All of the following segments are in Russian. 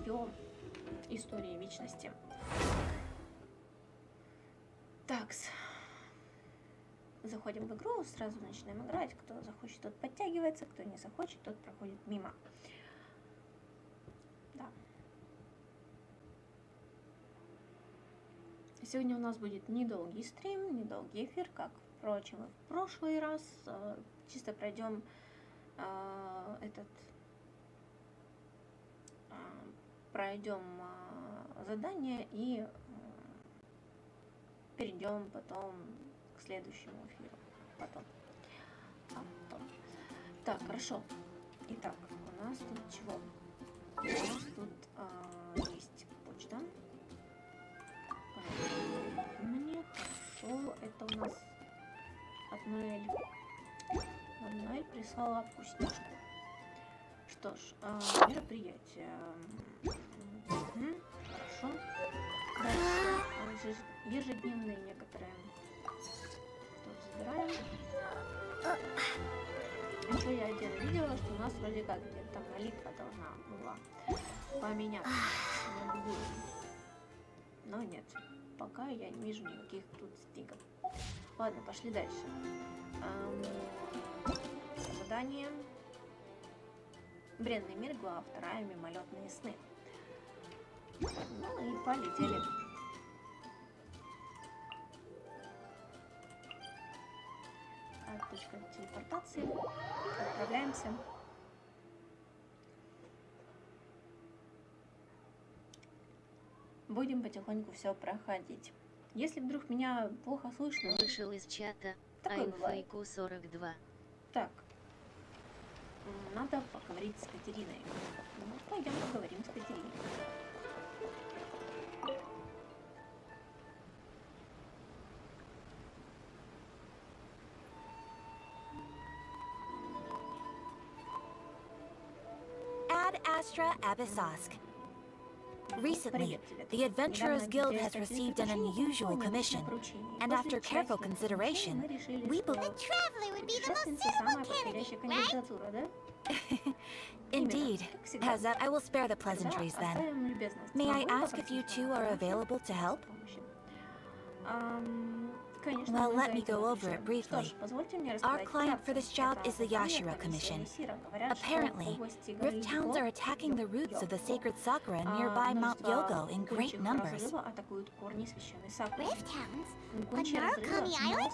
ее истории вечности. Так, заходим в игру, сразу начинаем играть. Кто захочет, тот подтягивается, кто не захочет, тот проходит мимо. Да. Сегодня у нас будет недолгий стрим, недолгий эфир, как, впрочем, и в прошлый раз. Чисто пройдем задание и перейдем потом к следующему эфиру. Потом. Так, хорошо. Итак, у нас тут чего? У нас тут есть почта. Мне хорошо. Это у нас от Ноэль. Ноэль прислала вкусняшку. Что ж, мероприятие. Хорошо. Дальше ежедневные некоторые. Тут забираем. Еще я отдельно видела, что у нас вроде как где-то молитва должна была поменяться на другую. Но нет, пока я не вижу никаких тут стиков. Ладно, пошли дальше. Задание. Бренный мир, глава 2, мимолетные сны. Ну и полетели. Точка телепортации. Отправляемся. Будем потихоньку все проходить. Если вдруг меня плохо слышно... Вышел из чата. Аймфейку 42. Так. Надо поговорить с Катериной. Ну, пойдем поговорим с Катериной. Astra Abyssosque. Recently, the Adventurers Guild has received an unusual commission, and after careful consideration, we believe the traveler would be the most suitable candidate, right? Indeed. As I will spare the pleasantries then. May I ask if you two are available to help? Well, let me go over it briefly. Our client for this job is the Yashiro Commission. Apparently, Rift Towns are attacking the roots of the sacred sakura nearby Mount Yogo in great numbers. Rift Towns? On Narukami Island?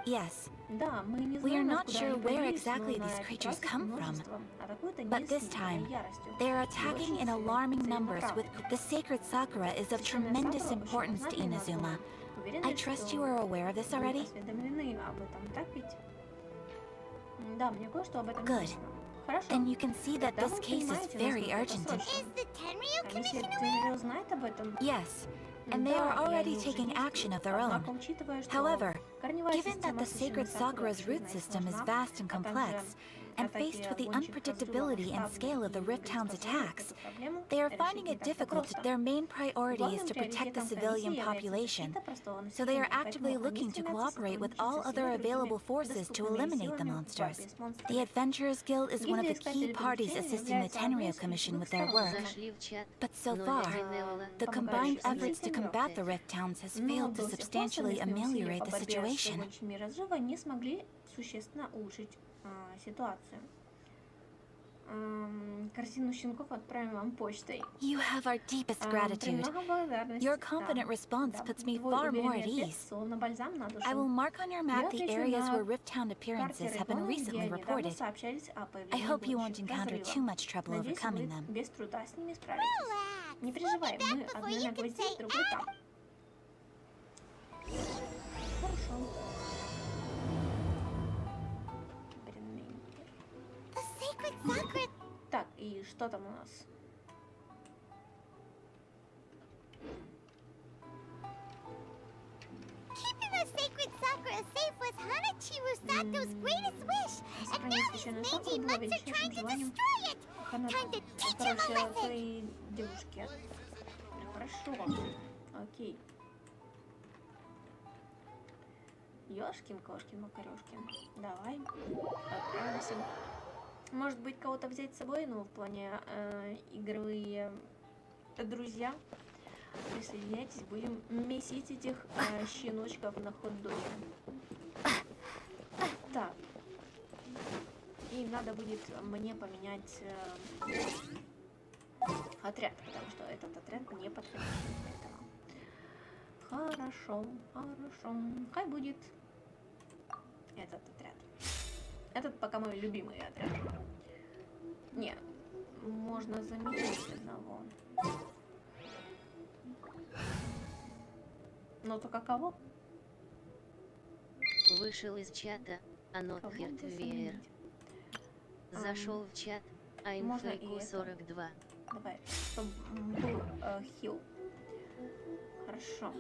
Yes. We are not sure where exactly these creatures come from. But this time, they are attacking in alarming numbers with the sacred sakura is of tremendous importance to Inazuma. I trust you are aware of this already? Good. And you can see that this case is very urgent. Is the Tenryo Commission aware? Yes, and they are already taking action of their own. However, given that the sacred sakura's root system is vast and complex, and faced with the unpredictability and scale of the Rift Town's attacks, they are finding it difficult. Their main priority is to protect the civilian population, so they are actively looking to cooperate with all other available forces to eliminate the monsters. The Adventurers Guild is one of the key parties assisting the Tenryo Commission with their work. But so far, the combined efforts to combat the Rift Towns has failed to substantially ameliorate the situation. Ситуацию. Корзину щенков отправим вам почтой. You have our deepest gratitude. Your confident response puts me far more at ease. I will mark on your map the areas where Rift Town appearances have been recently reported. I hope you won't encounter too much trouble overcoming them. Без труда с ними справитесь. Не переживай, мы одной ногой здесь, другой там. Хорошо. Так, и что там у нас? Keeping the sacred sakura safe was Hanachiru Sato's greatest wish, and now these mangy mutts are trying to destroy it. Time to teach him a lesson. Девушки. Хорошо. Окей. Ёшкин-кошкин, макарёшкин. Давай. Отправимся. Может быть, кого-то взять с собой, ну, в плане игровые друзья, присоединяйтесь, будем месить этих щеночков на хот-доге. Так. И надо будет мне поменять отряд, потому что этот отряд не подходит для этого. Хорошо, хорошо. Хай будет этот отряд. Этот пока мой любимый отряд. Не, можно заменить одного. Но только кого? Вышел из чата, Анотхертвеер. Зашел в чат, АМФК 42. Давай, чтобы был хил. Хорошо.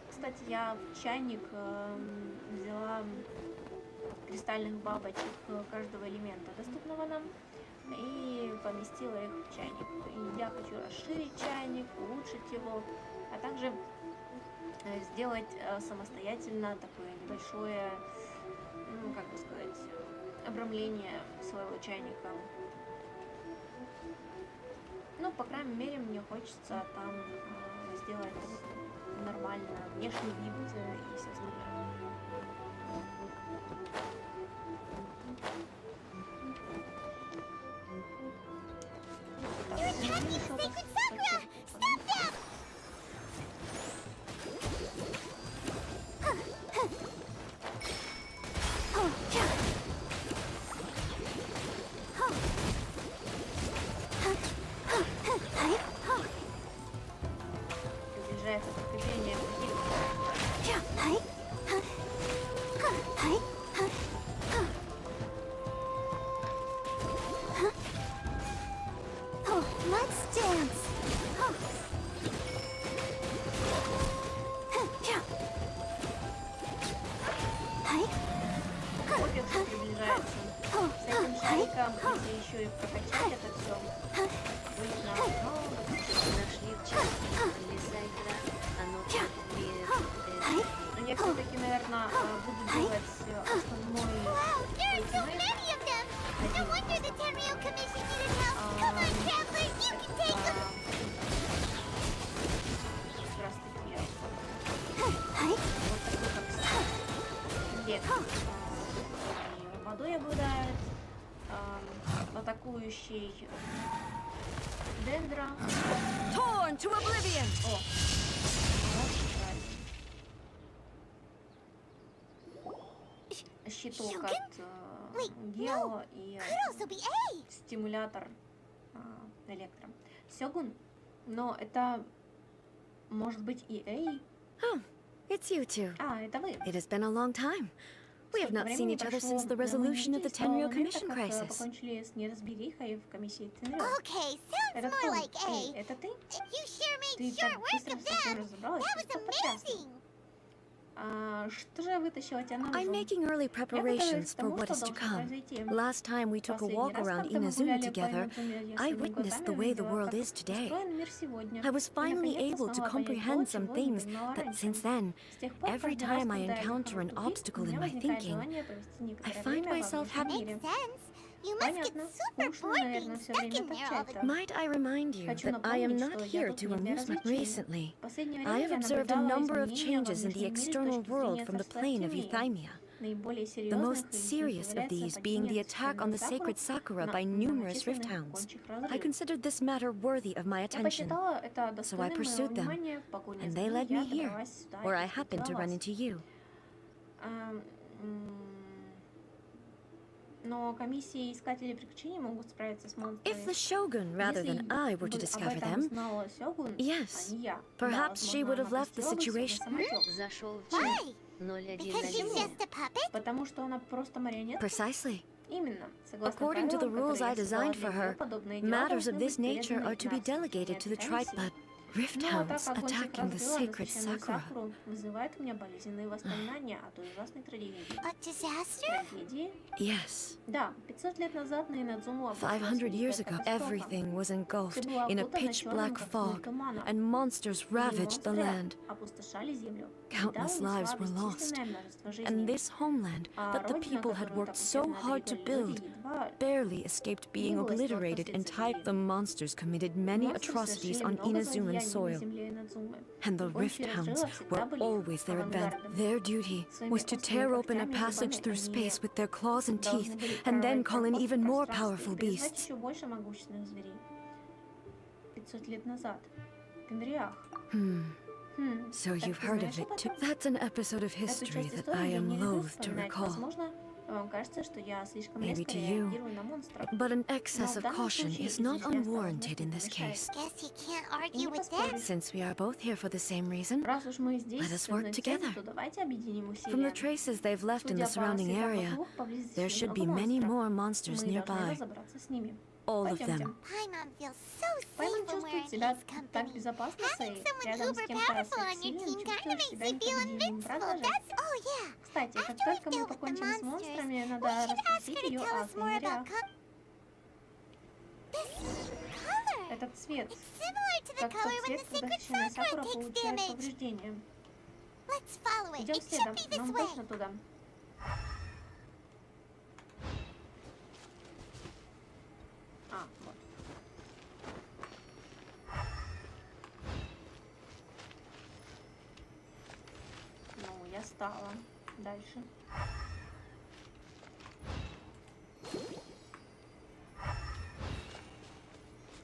Кстати, я в чайник взяла кристальных бабочек каждого элемента, доступного нам, и поместила их в чайник. И я хочу расширить чайник, улучшить его, а также сделать самостоятельно такое небольшое, ну, как бы сказать, обрамление своего чайника. Ну, по крайней мере, мне хочется там сделать нормально внешний вид и все остальное. Приближается подкрепление. Let's dance. Опер приближается. С этим шариком, если еще и прокачать это все, будет намного. Нашли в чате, леса игра, Анотхертвеер. Но я все-таки, наверное, буду делать основной водой обладает, атакующий дендра. Torn to oblivion. О, щиток от Гео и стимулятор электро. Сёгун, но это может быть и Эй. Oh, it's you two. А, это вы. It has been a long time. We have not seen each other since the resolution of the Tenryou Commission crisis. Покончили с неразберихой в комиссии Tenryou. Okay, sounds Это more кто? like A. Эй, это ты? You sure Ты made так short work быстро of со всем that. разобралась. That was Просто потрясно. amazing. Что же вытащила тебя наружу? I'm making early preparations for what is to come. Last time we took a walk around Inazuma together, I witnessed the way the world is today. I was finally able to comprehend some things, but since then, every time I encounter an obstacle in my thinking, I find myself having... Makes sense. You must get super bored being stuck in there all the time. Might I remind you that I am not here to amusement recently. I have observed a number of changes in the external world from the plane of Euthymia. The most serious of these being the attack on the sacred Sakura by numerous rift hounds. I considered this matter worthy of my attention, so I pursued them, and they led me here, where I happened to run into you. Но комиссии искателей приключений могут справиться с монстрами. If the Shogun, rather than I, were to discover them, yes, perhaps she would have left the situation. Зашел в Why? чат, Because she's 0101. just a puppet? Потому что она просто марионетка. Precisely. Именно. Согласно According to the правилам, rules которые I я designed создала for для her, нее, подобные дела matters of должны this быть nature переданы are to be Игнацию, delegated to the комиссии. tribe, but rift Но hounds так как он всех attacking the разбила, sacred священную Sakura. Сакуру вызывает у меня болезненные воспоминания о той ужасной трагедии. A disaster? Трагедии? Yes. Да, 500 лет назад на Инадзуму 500 years ago, everything was engulfed in a pitch-black fog, and monsters ravaged the land. Опустошали землю. Countless lives were lost, and this homeland that the people had worked so hard to build barely escaped being obliterated, and typed the monsters committed many atrocities on Inazuman soil. And the Rift Hounds were always their advance. Their duty was to tear open a passage through space with their claws and teeth, and then call in even more powerful beasts. 500 лет назад. В Кенриях. So you've heard of it too. That's an episode of history that I am loath to recall. Maybe to you, but an excess of caution is not unwarranted in this case. Guess you can't argue with that. Since we are both here for the same reason, let us work together. From the traces they've left in the surrounding area, there should be many more monsters nearby. All of them. Paimon feels so safe Паймон when we're чувствует in себя his так company. безопасно Having someone рядом с uber кем-то powerful on your сильным, team kind of чувствуешь makes себя you feel непобедимым, invincible. правда же? That's oh yeah. Кстати, как After we только мы deal with the покончим с monsters, монстрами, we надо should ask расспросить her to ее tell о us more about Кенриях. this color. Этот цвет, It's similar to the как color тот when цвет, the когда sacred священная sakura Сакура takes получает damage. повреждения. Let's follow it. Идем It should следом, be this нам way. точно туда. А, вот. Ну, я стала. Дальше.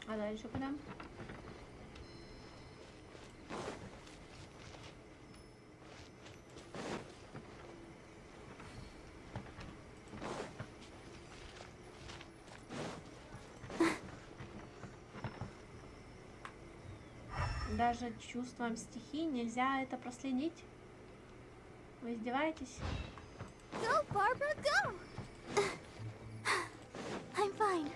А дальше куда? Даже чувством стихии нельзя это проследить? Вы издеваетесь? Go, Barbara, go. I'm fine.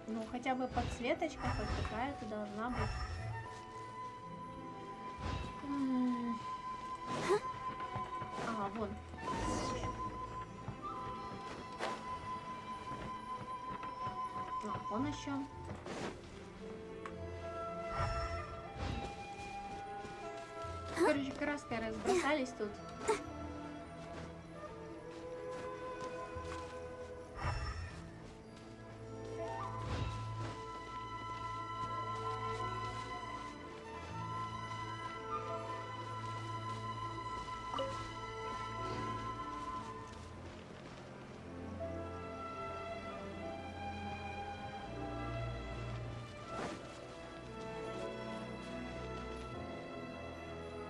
Ну, хотя бы подсветочка хоть какая-то должна быть. А, вон. А, вон еще. Короче, краской разбросались тут.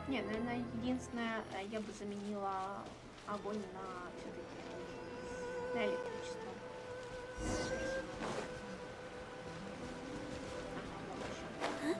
Не, наверное, единственное, я бы заменила огонь на все-таки на электричество. Ага, вот еще.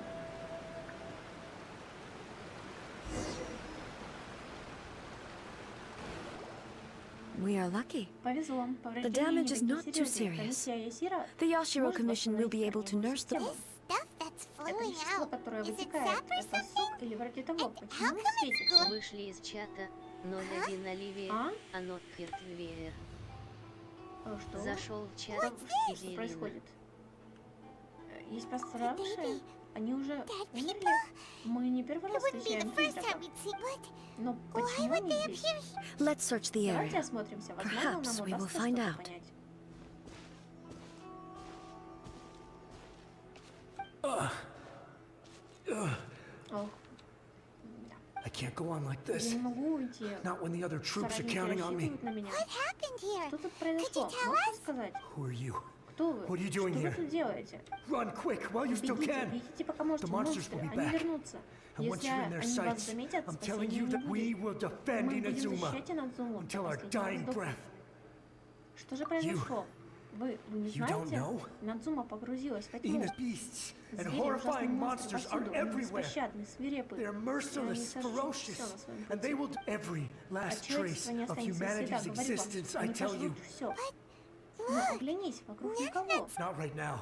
We are lucky. Повезло. The damage is not too serious. The Yashiro Commission will be able to nurse the... This stuff that's Это flowing вещество, out. которое Is it вытекает, sap or это something? сок или вроде того. How Почему come it's светится? good? Вышли из чата 01 Оливия, А? Анот Хертвеер. Что? Зашел в чат Что Ирина. происходит? Есть пострадавшие? Maybe Они уже dead умерли? people? Мы не первый It раз wouldn't be the встречаем first time призраков. we'd see, but Но why почему would they они здесь? appear here? Let's search the Давайте area. осмотримся. Возможно, Perhaps нам we will удастся find что-то out. понять. Ох, да. I can't go on like Я this. не могу уйти. Not when the other troops are Соратники counting on me. рассчитывают на меня. What happened here? Что тут Could произошло? you tell Можете us? сказать? Who are you? Кто вы? What are you Что doing вы here? тут делаете? Run quick while you still Бегите, can. бегите, пока можете. The monsters Монстры, will be они back. вернутся. And once Если you're in their они вас sights, заметят, I'm telling спасения you не that we будет. will defend Мы будем Inazuma защищать Инадзуму до until our последнего dying вздоха. breath. Что же произошло? Вы не You don't знаете? know? Инадзума погрузилась во тьму. Ina's beasts and Звери, ужасные horrifying монстры monsters are повсюду. Они everywhere. беспощадны, свирепы. They're И они merciless, сожрут ferocious, всё на своем and they пути. will do every last От человечества trace не of останется следа, humanity's говорю вам. existence, I Они tell you. пожрут все. Но оглянись, вокруг никого. Not right now.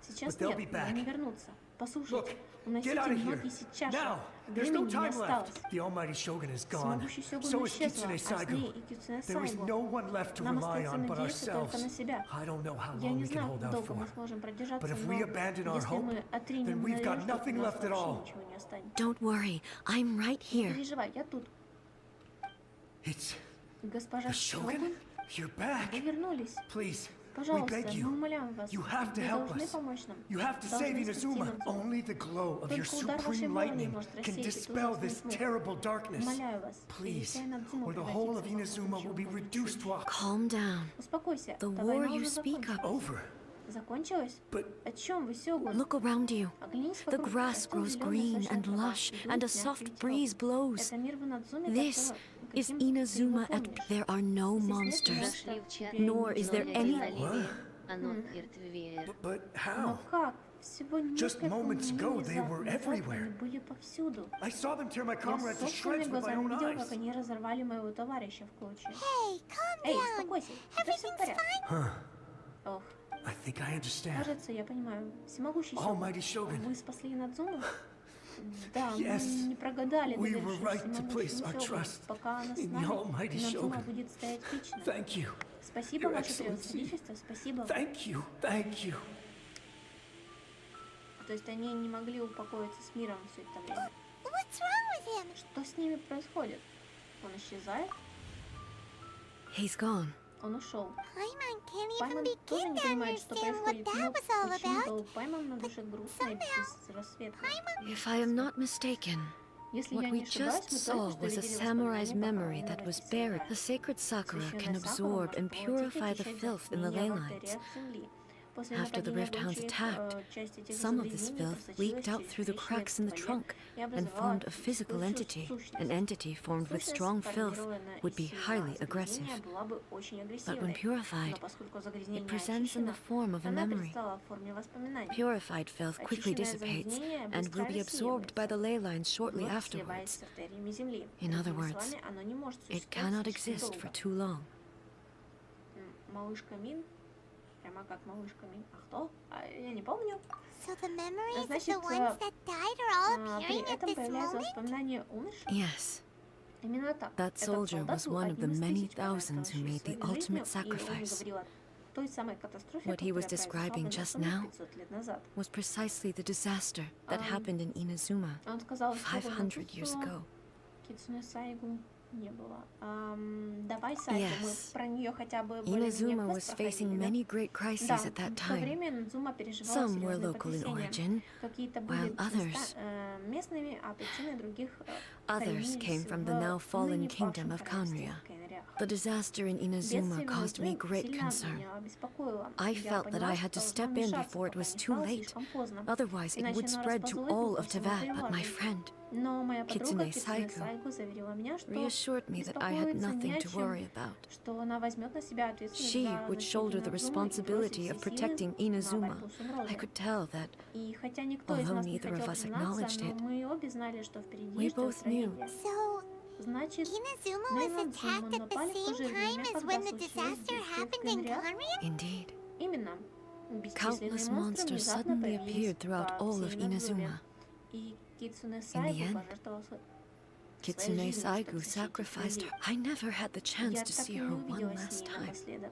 Сейчас But they'll нет, be но они back. вернутся. Послушайте, Get out Уносите of here. ноги сейчас же. Now. There's no Времени не time осталось. left. The almighty shogun is gone. Всемогущий Сёгун So is исчезла, Kitsune а с ней Saigo. и Кицуне There is no Сайго. one left to Нам rely остается on but надеяться только ourselves. на себя. I don't know how Я long не we can знаю, hold как out долго мы for. сможем продержаться, But if но we abandon our если hope, мы then отринем we've got надежду, то nothing у нас left at вообще all. ничего не останется. Don't worry, I'm right Не here. переживай, я тут. It's Госпожа the Сёгун, shogun. You're back. вы вернулись. Please, we Пожалуйста, beg мы you. умоляем вас. You have to Вы help должны us. помочь нам. You have to save Должны спасти Inazuma. Иназуму. Only the glow of your Только удар вашей supreme молнии lightning может can рассеять эту dispel this ужасную тьму. terrible darkness. Умоляю вас, Please, перестань Иназуму or the whole of превратиться в Inazuma will be огненную reduced to a... Calm down. Успокойся, The эта war война you уже speak закончилась. of. Over. Закончилась? But О чем вы, Сёгун? Look around you. Оглянись The вокруг. grass Растёт grows зелёная green сочная and трава, lush, и and a дует soft мягкий breeze ветерок. blows. Это мир в Иназуме, This is каким ты Inazuma, его and помнишь. there are no Здесь нет monsters. места Зашли в чат. тебе Nor is there 01 any- Оливия. Оно мертвее. but Но how? как? Всего несколько moments ago, мгновений they were назад everywhere. они были повсюду. I saw them tear my Я comrade to собственными shreds with my глазами own видел, eyes. как они разорвали моего товарища в клочья. Hey, calm Эй, down. успокойся, это все в Everything's порядке. fine. Ох, I think I understand. кажется, я понимаю. Всемогущий Almighty Shogun. Вы спасли Надзуму? Да, Yes, мы не прогадали, we were доверившись right to place всемогущему our Сёгуну. trust Пока она с in the нами, Almighty Надзума Shogun. будет стоять вечно. Thank you. Спасибо, Your Ваше Excellency. Превосходительство, спасибо. Thank you. Thank you. То есть они не могли упокоиться с миром все это время. What's wrong with him? Что с ними происходит? Он исчезает? He's gone. Он ушел. Paimon can't even Пайман тоже begin не to понимает, что understand what происходит. that Но was all почему-то about. у Паймана на душе грустно и бесрассветно. If I am not mistaken, Если what я we не ошибаюсь, just мы saw только что was a видели samurai's воспоминания memory покойного that was самурая. buried. The sacred Sakura can Священная Сакура absorb может and поглотить и purify the очищать filth in the ley загрязнения в lines. артериях земли. После After the нападения Rift Hounds гончих, attacked, часть этих some of this загрязнений filth просочилась leaked out через through the трещины cracks in the в стволе trunk и and образовала formed a physical такую entity. сущность. An entity formed with Сущность, strong filth сформированная would из be сильного highly aggressive. загрязнения, была бы очень But when агрессивной. purified, Но поскольку it загрязнение presents in the очищено, form of a она memory. предстала в форме воспоминаний. Purified filth quickly Очищенное dissipates загрязнение and will be быстро absorbed by the ley lines shortly Вот afterwards. сливается с артериями земли. In other Другими words, словами, оно не может It существовать cannot слишком exist долго. for too long. Малышка Мин, прямо как малышка Мин. А кто? Я не помню. So the memories of Значит, the ones that died are all При appearing at этом this появляются moment? воспоминания умерших. Yes, Именно так. that Этот soldier солдат was был one of the одним из many тысяч, thousands who made the пожертвовавших своей ultimate жизнью, и он sacrifice. говорил о той самой катастрофе, What he was которая describing произошла just в Иназуме now 500 лет назад. was precisely the disaster that happened in Inazuma Он сказал, что 500 years ago. Кицуне Сайгу не было. Давай Сайгу, мы Yes. про нее хотя бы более-менее Inazuma квест was facing проходили, да? many great crises Да, at that в то time. время Иназума переживала Some were серьезные local in потрясения. origin, Какие-то while были others- местными, а причины других Others came from the now fallen kingdom of Kanria. The disaster in Inazuma caused me great concern. I felt that I had to step in before it was too late. Otherwise, it would spread to all of Teyvat but my friend. Но моя подруга Kitsune Кицуне Saigo Сайго заверила меня, что Reassured me that I had беспокоиться не nothing о to чем, worry about. что она возьмет на себя ответственность She за would защиту shoulder the Иназумы и responsibility бросит of все силы protecting на Inazuma. борьбу с угрозой. I could tell that И хотя никто из although нас не neither of хотел us признаться, acknowledged но it, мы обе знали, что впереди we ждет both knew. трагедия. So Значит, Inazuma на was Иназуму attacked at the напали в то же same время, time as когда when the случилось disaster бедствие в happened in Канриа. Conria? indeed, Именно. Бесчисленные countless монстры monsters внезапно suddenly появились appeared throughout по all всей of Иназуме. Inazuma. И Кицуне end, Сайго пожертвовала своей Kitsune жизнью, чтобы Saigo защитить sacrificed людей. her. I never had the chance Я to так see и her не one увиделась с last ней time. напоследок.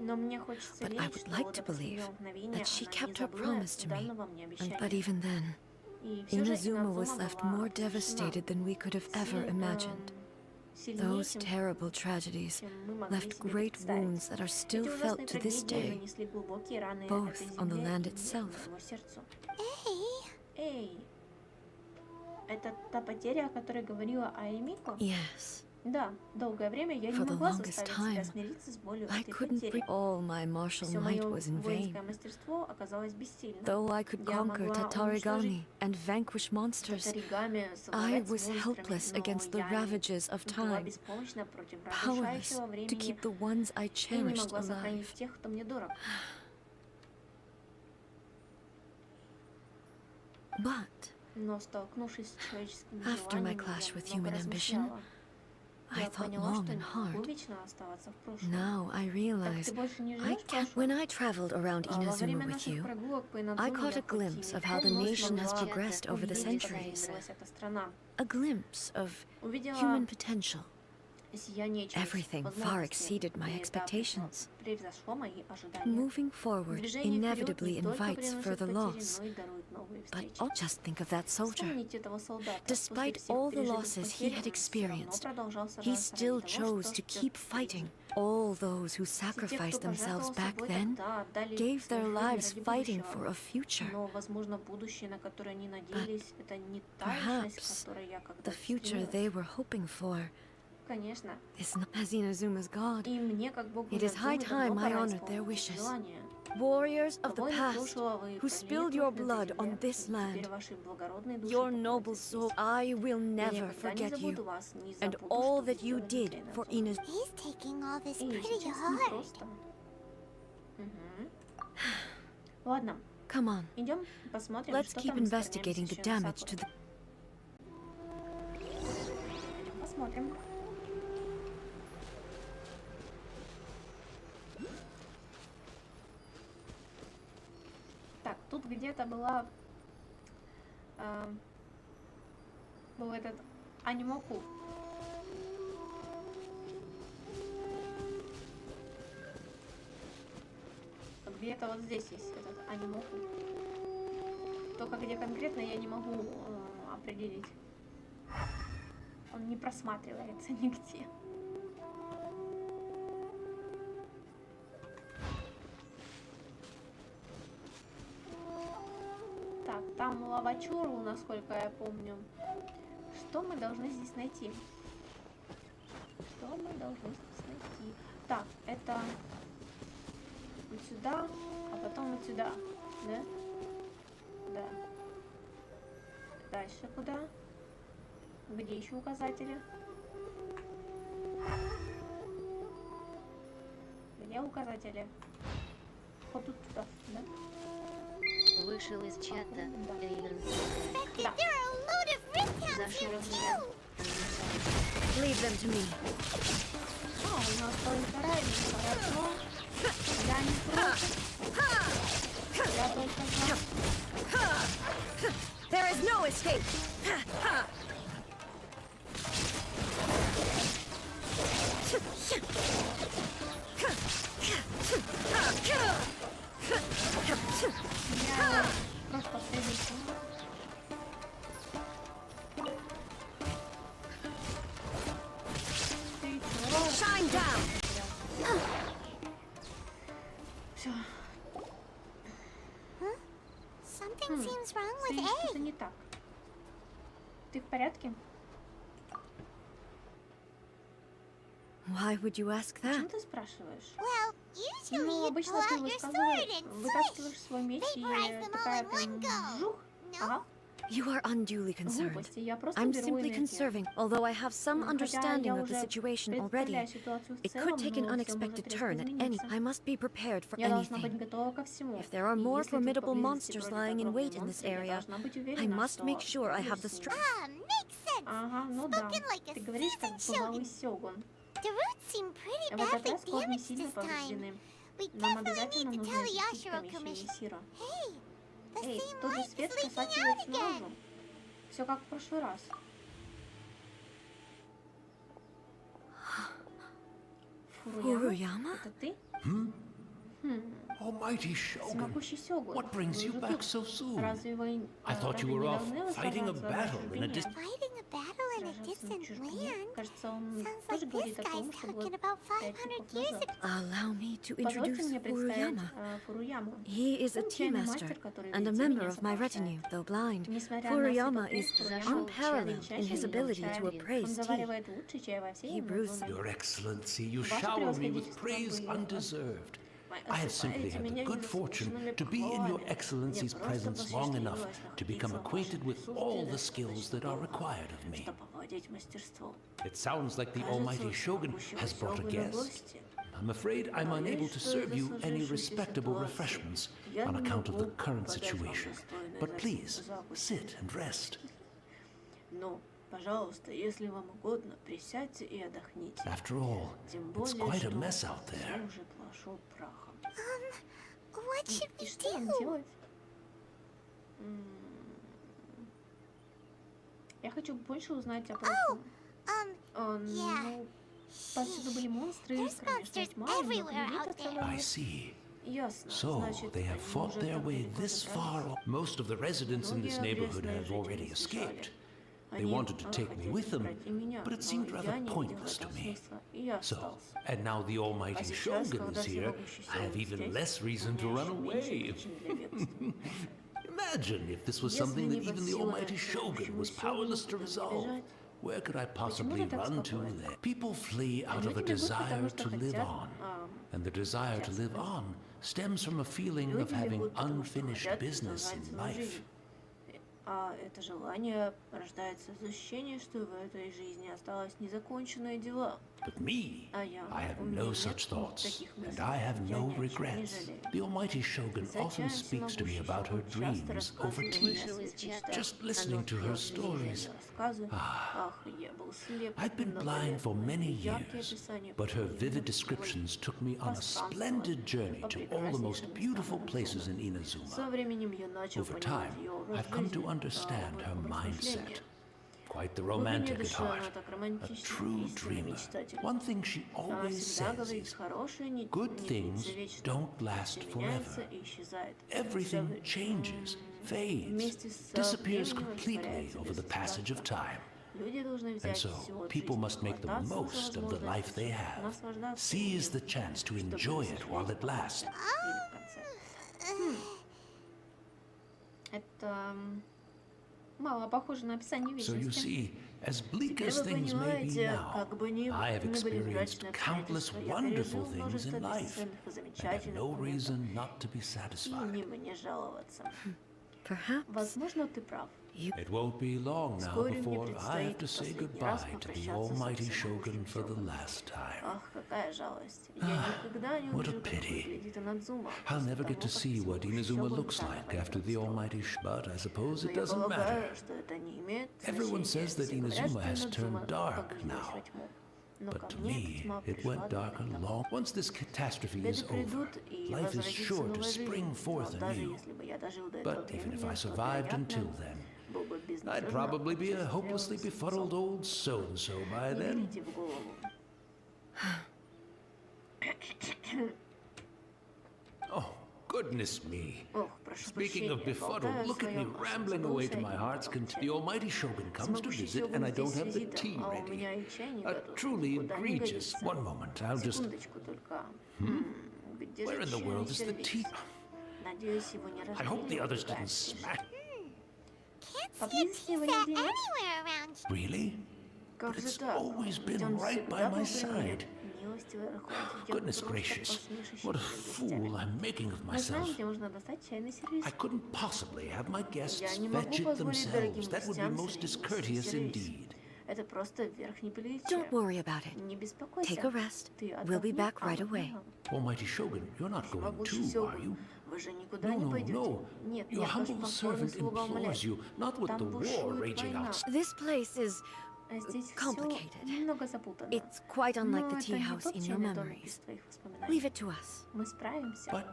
Но мне хочется But I верить, would что like до to believe последнего мгновения that she она kept не her забыла promise to me. данного мне But обещания. even then, И всё же Inazuma was Иназума left была more опустошена devastated than we could have ever imagined. сильнее, Those чем terrible tragedies чем мы могли left себе great представить. wounds that are still Эти ужасные felt to this трагедии day. нанесли глубокие раны both этой on the земле land и itself. моему сердцу. Hey, Эй, это та потеря, о которой говорила Аэмико? Yes, Да, долгое время я не For the могла longest заставить себя time, смириться с болью I этой couldn't потери. bring all my martial Все might мое was in vain. воинское мастерство оказалось бессильно. Though I could Я conquer могла Tatarigami and vanquish monsters, Татаригами I совладать с was монстрами, helpless но against the я ravages of была time, беспомощна против powerless разрушающего to времени keep the ones I и не cherished могла сохранить alive. тех, кто мне дорог. But Но столкнувшись с человеческими After my желаниями, clash я with много human ambition, размышляла. Я thought поняла, long что and не могу hard. вечно оставаться в прошлом. Now I Так realize ты больше не I живешь в can't. прошлом? When I traveled around Во Inazuma время with наших you, прогулок по I Инадзуме caught я a glimpse of почти how the легко nation has смогла progressed over the увидеть, как centuries. изменилась эта страна. A glimpse of Увидела human potential. сияние Everything far человеческих exceeded my возможностей, и это expectations. превзошло мои ожидания. Moving forward Движение вперед inevitably не только invites приносит further потери, loss. но и дарует новые But встречи. just think of that soldier. Вспомните этого солдата. Despite После всех all the пережитых losses he потерь, had он всё равно experienced, продолжал he сражаться still ради того, chose что to ждёт keep впереди. fighting. All those who Все те, кто sacrificed themselves пожертвовал back собой then тогда, отдали gave свои their жизни lives ради fighting for будущего. a future. Но, возможно, будущее, на которое они надеялись, это не та Perhaps личность, к которой я the когда-то future стремилась. they were hoping for Конечно. is not as Inazuma's god. И мне, как Богу It is high Инадзумы, time давно I пора honored their исполнить wishes. желание. Warriors of the Воины past, прошлого, вы who пролили spilled кровь your на этой blood земле, on this и теперь land, ваши благородные души your покоятся noble здесь. soul, I will Я never никогда не forget забуду you вас, не and забуду, all что вы that you сделали для did for Инадзумы. Inazuma. He's taking all this Эй, pretty сейчас hard. непросто. Мгм. Ладно, Come on, идем посмотрим, let's что keep там с корнями investigating the священной damage to сакуры. the... Идем посмотрим. Так, тут где-то был этот анимоку. Вот где-то вот здесь есть этот анимоку. Только где конкретно я не могу определить. Он не просматривается нигде. Так, там лавачуру, насколько я помню. Что мы должны здесь найти? Что мы должны здесь найти? Так, это вот сюда, а потом вот сюда, да? Да. Дальше куда? Где еще указатели? Где указатели? Вот тут туда, да? Вышел из чата Эйвен. Да. There are a load of red Зашел here в too. Leave them to me. А, у нас только ранее, хорошо. Я не против. Я только за. There is no escape. Я просто привычна. Ты чего? Shine down. Все. Something seems wrong with Стоит что-то A. не так. Ты в порядке? Why would you ask Почему that? ты спрашиваешь? Well, usually Ну, you'd обычно pull ты out your sword and вытаскиваешь swish. свой меч и Vaporize them all такая in one там go. жух. No? Ага. You are unduly concerned. Глупости. Я просто I'm беру simply энергию. conserving, although I have some Хотя understanding я of the уже situation already. представляю ситуацию в It целом, could take an но всё может unexpected резко turn at any. измениться. I must be prepared for Я должна быть anything. готова ко всему. If there are И more если тут formidable поблизости monsters бродят lying in огромные wait in this монстры, я area, должна быть I уверена, must что make sure I have the справлюсь с ними. strength. Ah, makes sense. Ага, ну да. Spoken like a Ты говоришь, как seasoned бывалый shogun. сёгун. The roots seem pretty В этот badly раз корни damaged сильно this time. повреждены. We Нам definitely обязательно need to нужно tell the защитить Yashiro помещение Commission. Сира. Hey, the Эй, same тот же light свет is leaking out просачивается again. наружу. Все как в прошлый раз. Furuyama? Это ты? Almighty Shogun, Всемогущий Сёгун. what brings Вы you же back тут. so soon? Разве вы I thought разве you were не off должны fighting a высказаться battle in a вашей distant... Fighting a battle in a Сражаться на distant чужбине? land. Кажется, он Sounds тоже like говорит this о том, guy's что было talking about 5 500 веков years назад. ago. Allow me to Позвольте introduce мне представить Furuyama. Фуруяму. He is a Он tea чайный master мастер, который and a видите, member меня of my сопровождает. retinue, though blind. Несмотря на Furuyama свой is поток, Зашел unparalleled in his ability to appraise tea. заваривает лучший чай во всей He brews Амазонии. Your Excellency, you Ваше shower me with превосходительство, praise вы undeserved. I have simply осыпаете had the меня good fortune to be in your Excellency's presence long enough to become acquainted with all the skills that are required of me. чтобы овладеть мастерством. It sounds like the Almighty Shogun has brought a guest. I'm afraid I'm unable to serve you any respectable refreshments on account of the current situation. But please, sit and rest. Ну, Пожалуйста, если вам угодно, присядьте и отдохните. After all, Тем it's более, quite a что mess out there. всё уже пошло прахом. What should И we что нам do? делать? Я хочу больше узнать о прошлом. Ну, повсюду были монстры, There's кромешная monsters тьма, и много everywhere людей out пострадало. I see. Ясно. So, Значит, they have они fought уже their так way далеко this забрались. far. Most of the residents in this Многие neighborhood окрестные have жители already сбежали. escaped. They Они wanted to take me хотели with them, забрать и меня, but it но seemed я rather не видел в pointless to этом me. смысла, и я So, остался. and now the А almighty сейчас, Shogun когда is here, всемогущий I have Shogun even здесь, less у reason to меня run ещё меньше away. причин для бегства. Imagine if this was Если something that не под even the силу almighty Shogun всемогущему was powerless to Shoguну, куда мне resolve. бежать? Where could I possibly ты так run to спокоен? then? People flee out of a Люди бегут, desire потому что to live хотят, on. And the desire to live on stems from a feeling of люди having бегут, потому что unfinished хотят business продолжать in свою life. жизнь. А это желание рождается из ощущения, что в этой жизни осталось незаконченные дела. But me, А я, I have у меня no нет such thoughts, таких and мыслей. I have Я no ни о чём не regrets. жалею. The almighty Shogun За often чаем speaks to me всемогущий about her Shogun часто dreams over рассказывает tea. мне о своих мечтах. Just listening to her Она слушала stories. ее рассказы. Ах, я был слеп I'd been много blind лет, for но many яркие years, описания but her пути vivid в descriptions took me on a пространство, splendid journey по to all the most прекраснейшим beautiful местам places in Иноземного. Со Inazuma. временем я начал Over понимать time, ее образ I've come to жизни, understand her образ mindset. мышления. Quite the В глубине romantic at души она heart, так a романтична, true истинно dreamer. мечтательна. One thing she Она always всегда says говорит, is, хорошее не good things длится вечно, don't last все меняется forever. и исчезает. Everything changes, fades, Вместе с disappears временем completely растворяется over the без passage of остатка. time. Люди должны And взять so, всё от people жизни, must make the хвататься за most of the life they возможности, have. наслаждаться Seize ею, the chance to чтобы enjoy it сожалеть while it потом lasts. или в конце. Это мало похоже на описание So you вечности. see, as bleak Теперь as вы things may be понимаете, now, как бы ни I have были experienced мрачные countless обстоятельства, я wonderful пережил things множество in life бесценных и and have замечательных no моментов. reason not to be И satisfied. не мне жаловаться. Perhaps Возможно, ты прав. It won't be long now Вскоре мне before I have предстоит to say последний раз goodbye to the попрощаться с almighty всемогущим Shogun for the Shogun. last time. Ах, какая жалость. Я никогда не What a увижу, как pity. выглядит Инадзума. I'll после never того, get to как see what всемогущий Inazuma Shogun looks заново like after the придет. almighty but I suppose Но it я doesn't matter. полагаю, что это не имеет Everyone значения. says that Все говорят, Inazuma что has Инадзума turned dark погрузилась now. во тьму. Но But ко to мне эта me, тьма it пришла went dark a давно. long. Once this catastrophe is Беды over, придут, и life is возродится sure to новая spring жизнь. forth Но даже anew. если бы я дожил до этого But even if времени, I то, survived вероятно, until then, был бы I'd безнадежно probably be a hopelessly осчастливлен befuddled самцом. old so-and-so by Не then. берите в голову. Oh, goodness me. Ох, прошу Speaking of прощения, befuddled, болтаю look at me своё, rambling away to забылся my и heart's не content. The хотел. almighty Shogun comes to Всемогущий visit, Shogun and I don't здесь have с the визитом, tea а у ready. меня и чай не A готов. truly Никуда не egregious. годится. One moment, I'll just... Секундочку только. Где Where же in the чайный world is the сервиз? tea? Надеюсь, его не I hope the разбили. others Какая didn't спешка. smash. Can't see a Поблизости tea его set нигде нет? anywhere around here. Really? Как But же it's так? always Ведь been он right by всегда my был при мне. side. Милостивый Верховный, я Goodness просто gracious, посмешище what a перед fool гостями. I'm making of Мы знаем, myself. где можно достать чайный сервиз. I couldn't possibly have my guests Я не могу fetch it позволить дорогим themselves. That would be гостям most принести discourteous сервиз. indeed. Это просто верх неприличия. don't worry about it. Не беспокойся. Take a rest. Ты We'll be отдохни, back а right мы away. поможем. Almighty Shogun, you're not going Всемогущий too, are Сёгун, you? вы же никуда No, не no, пойдете. no. Нет, Your нет, ваш humble покорный servant слуга implores умоляет. you, not with Там the war бушует raging война. outside. This place is А здесь все complicated. немного запутано. It's quite Но unlike the это tea не house тот in your чайный домик memories. из твоих воспоминаний. Leave it to us. Мы справимся. But,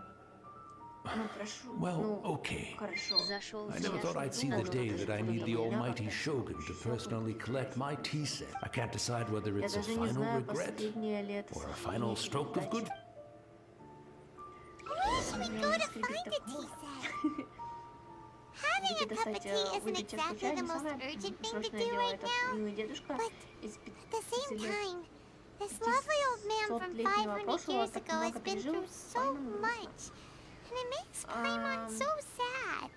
Ну, прошу. well, Ну, okay. хорошо. Зашел I в never thought чашку I'd see the дома. day that I need the almighty Shogun to personally collect my tea set. I can't decide whether Я it's a даже не final знаю, regret последнее ли это or a сохранение final или stroke of good. удача. Where should we Меня go не to скрипит find a так tea плохо. set? Having Где a cup of достать, tea isn't выпить чашку exactly чая the не most самое urgent thing to срочное do дело. right Это now. милый дедушка But из at the same 50 лет. time, this lovely old man from 500-летнего 500 прошлого years так ago has много been пережил. through so Пойман грустно. much. And it makes Paimon so sad.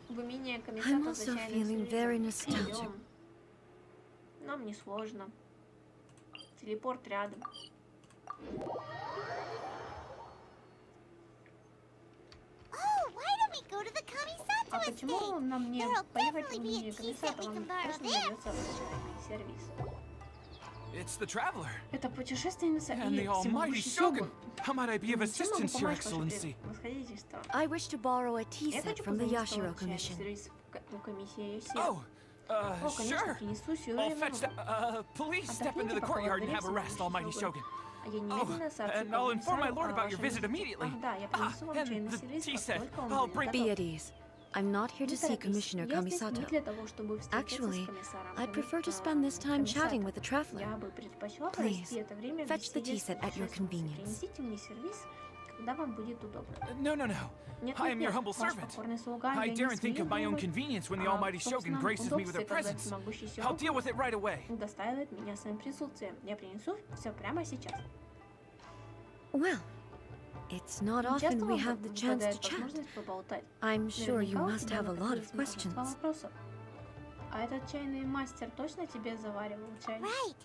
В имение I'm комиссата also за чайным feeling very nostalgic. Идем. Нам не сложно. Телепорт рядом. Oh, why don't we go to the Kamisato А почему estate? нам не There'll поехать в definitely be a имение tea set комиссата? we Вам can borrow точно there. найдется чайный сервис. It's the traveler. Это путешественница And и the almighty всемогущий Shogun. Сёгун. How might I be of Чем могу assistance, Your помочь, ваше Excellency? превосходительство? I wish to borrow a tea Я set хочу from the позаимствовать Yashiro чайный Commission. сервис у комиссии Юси. Oh, О, конечно, Sure. принесу сию I'll же fetch the. минуту. Please step into the courtyard and have a rest, Almighty Shogun. А я немедленно сообщу And I'll inform my комиссару lord о about your вашем visit визите. immediately. Ах, да, я принесу вам and чайный the сервис, tea как set. только он I'll будет bring- Be готов. at ease. I'm not here to Не see торопись, Commissioner я здесь не Kamisato. для того, чтобы встретиться Actually, с комиссаром. I prefer to spend this time chatting with the traveler. Я бы предпочла Please, провести это время в fetch the беседе tea с set at your путешественницей. convenience. Принесите мне сервис, когда вам будет удобно. No. Нет, I am your нет, humble ваш servant. покорный слуга, I я не daren't think смею of my own думать convenience when the о Almighty Shogun собственном graces me with a удобстве, когда presence. всемогущий I'll Сёгун deal with it right away. удостаивает меня своим присутствием. Я принесу все прямо сейчас. Well, it's not Не often часто we вам have the chance to выпадает chat. возможность поболтать. I'm sure you Наверняка у must тебя have a lot of накопилось множество questions. вопросов. А этот чайный мастер точно тебе заваривал чай? Right.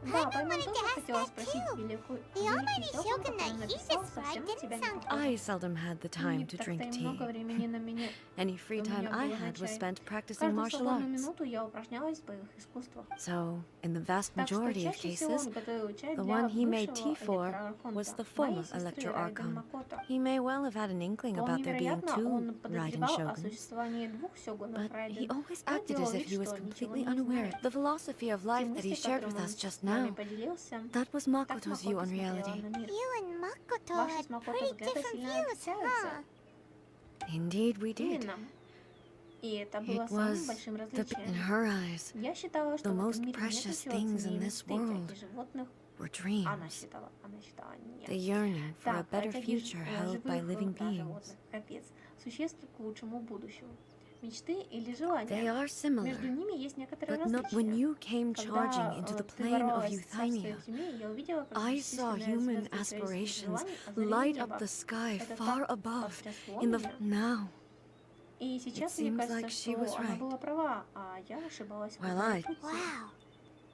Да, I Паймон wanted to тоже ask хотела that спросить too. великий The Almighty Сёгун, Shogun который that he написал, described совсем на тебя didn't не sound похож. I seldom had the time to drink Так-то и много tea. времени на меня. Any free У time меня I было на had was чай. spent practicing Каждую martial свободную arts. минуту я упражнялась в боевых искусствах. So, in the vast Так что majority of чаще всего cases, он готовил чай the для one he made бывшего tea for электроархонта, was the моей former сестры Electro Райден Archon. Макото. He may well have had an inkling about Вполне there being вероятно, two он Raiden подозревал о shoguns, существовании двух сёгунов but he Райден, always но acted делал as if вид, he was что ничего completely не unaware. знает. The philosophy of Те life that he мысли, shared которым with он us just с нами now, поделился, that was так Makoto's view Макото on смотрела reality. на мир. You and Makoto Ваши had с Макото pretty взгляды different сильно views, отличаются. huh? Indeed, we did. Именно. И это было It самым was большим in различием. her eyes Я считала, что the в most этом мире нет precious ничего things in ценнее this инстинктов world и животных. were Она dreams, считала the нет. yearning for a Так, better протяги future held by living живых beings. животных, капец, существ к лучшему будущему. Мечты или They желания. are similar, Между ними есть некоторые but not when различия. you came charging Когда into the ты plane of ворвалась в царство Euthymia, тьмы, я увидела, как I saw бесчисленные human звезды человеческих aspirations желаний озарили light небо. up the sky Это far так above потрясло in the меня. now. И сейчас It мне seems like кажется, she что was она right. была права, а я ошибалась в Well, выборе I- пути. Wow.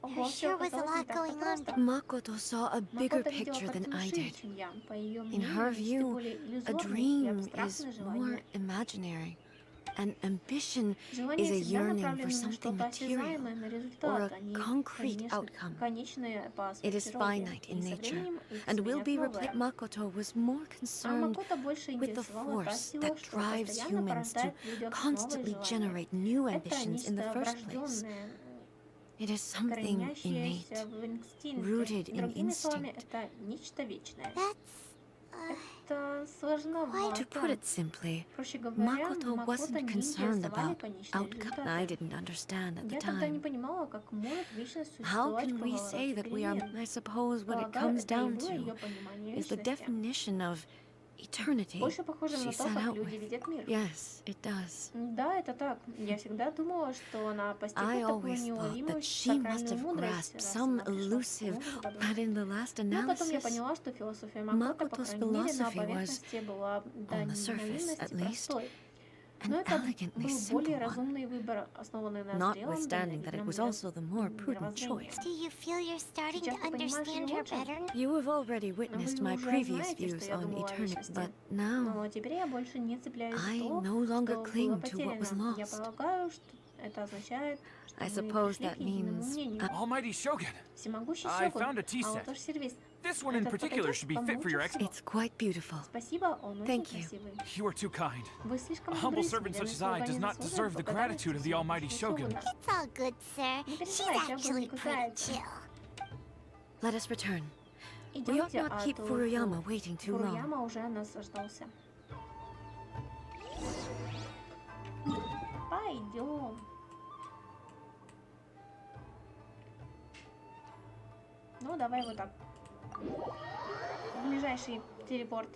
Ого, There всё sure was a оказалось не lot так-то going on. просто. Makoto saw a bigger Макото видела picture than картину I шире, did. чем я. По ее In мнению, her мечты view, более a иллюзорные и dream is абстрактные more желания. imaginary, and ambition Желания is a всегда yearning направлены for на something что-то осязаемое, material на or результат, a а не concrete outcome. конечные по It is своей природе. finite И in со nature, временем их and will сменят be новое. Makoto was more А concerned Макото больше with the интересовала та force сила, that что drives постоянно humans to порождает в людях новые constantly желания. generate new Это ambitions in the нечто first place. врожденное, It is something innate, коренящееся в инстинкте. rooted in Другими словами, instinct. это нечто вечное. That's Это сложновато. To put it simply, Проще говоря, Makoto Макото wasn't не concerned интересовали about конечные outcome. I результаты. didn't understand at the Я тогда не time. понимала, как может вечность How существовать can в we повороте say that we are, перемен. I suppose what it Полагаю, comes это и down было ее to понимание is the вечности. definition of eternity. Больше похоже She на то, set как out люди with. видят мир. Yes, it does. Да, это так. Я всегда думала, что она I постигла такую always thought that неуловимую she must сакральную have мудрость, grasped раз some она пришла к elusive, такому выводу. but in the last Но потом я analysis, поняла, что философия Макото, по Makoto's крайней мере, на philosophy was, поверхности была до on the surface наивности at least, простой. an Но это elegantly был simple более one, разумный выбор, основанный на зрелом, notwithstanding that it was дальновидном also the more prudent choice. Do you feel you're starting Сейчас to ты понимаешь understand её her лучше? better? You have already witnessed Вы my уже previous знаете, views что я on думала о eternity, вечности. but now Но теперь я больше не цепляюсь за I то, no longer что было cling to what was потеряно. Я lost. полагаю, что это означает, I что мы suppose пришли that к единому means мнению. Almighty Shogun, Всемогущий I Сёгун, found a tea а вот set. ваш сервис. This one in Этот particular пакетик should be fit for your лучше ex. it's quite beautiful. Спасибо, он очень Thank you. красивый. You are too kind. Вы слишком A humble добры, servant смиренный such as I слуга does не not заслуживает deserve the благодарности gratitude of the Almighty Всемогущего Shogun. Сёгуна. It's all good, sir. Не She's переживай, Сёгун actually не pretty кусает. chill. Let us return. We ought Идемте, not а keep то Furuyama waiting too long. Фуруяма уже нас заждался. Пойдем. Ну, давай вот так. Ближайший телепорт.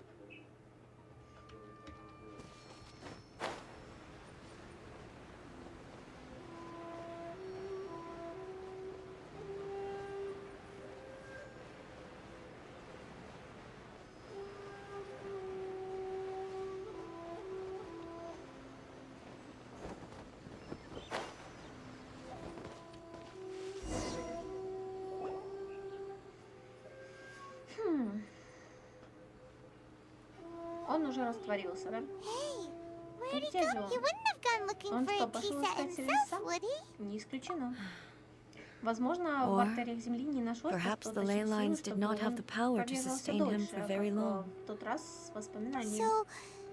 Он уже растворился, да? Hey, where'd he Где же go? он? He wouldn't have gone looking Он for что, a tea пошел set искать сервис himself, сам? would he? Не исключено. Возможно, в Or артериях Земли не нашелся perhaps кто-то the ley силы, lines did чтобы not have он the power to продержался sustain him дольше, for very как long. в тот раз с воспоминанием. So,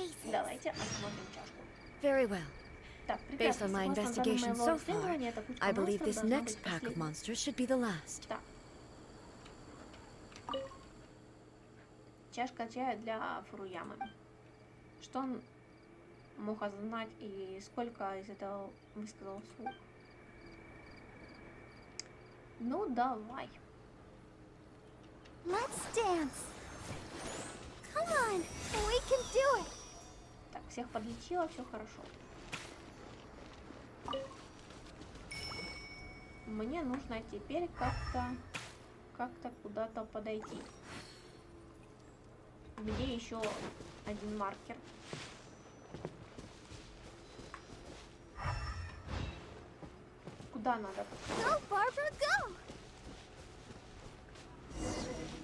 traces. Давайте осмотрим чашку. Very well. Based on my investigation so far, I believe this next pack of monsters should be the last. Так. Чашка чая для Фуруямы. Что он мог осознать и сколько из этого высказал вслух? Ну, давай. Let's dance. Come on, we can do it. Так, всех подлечила, все хорошо. Мне нужно теперь как-то куда-то подойти. Где еще один маркер? Куда надо? Go, Barbara, go.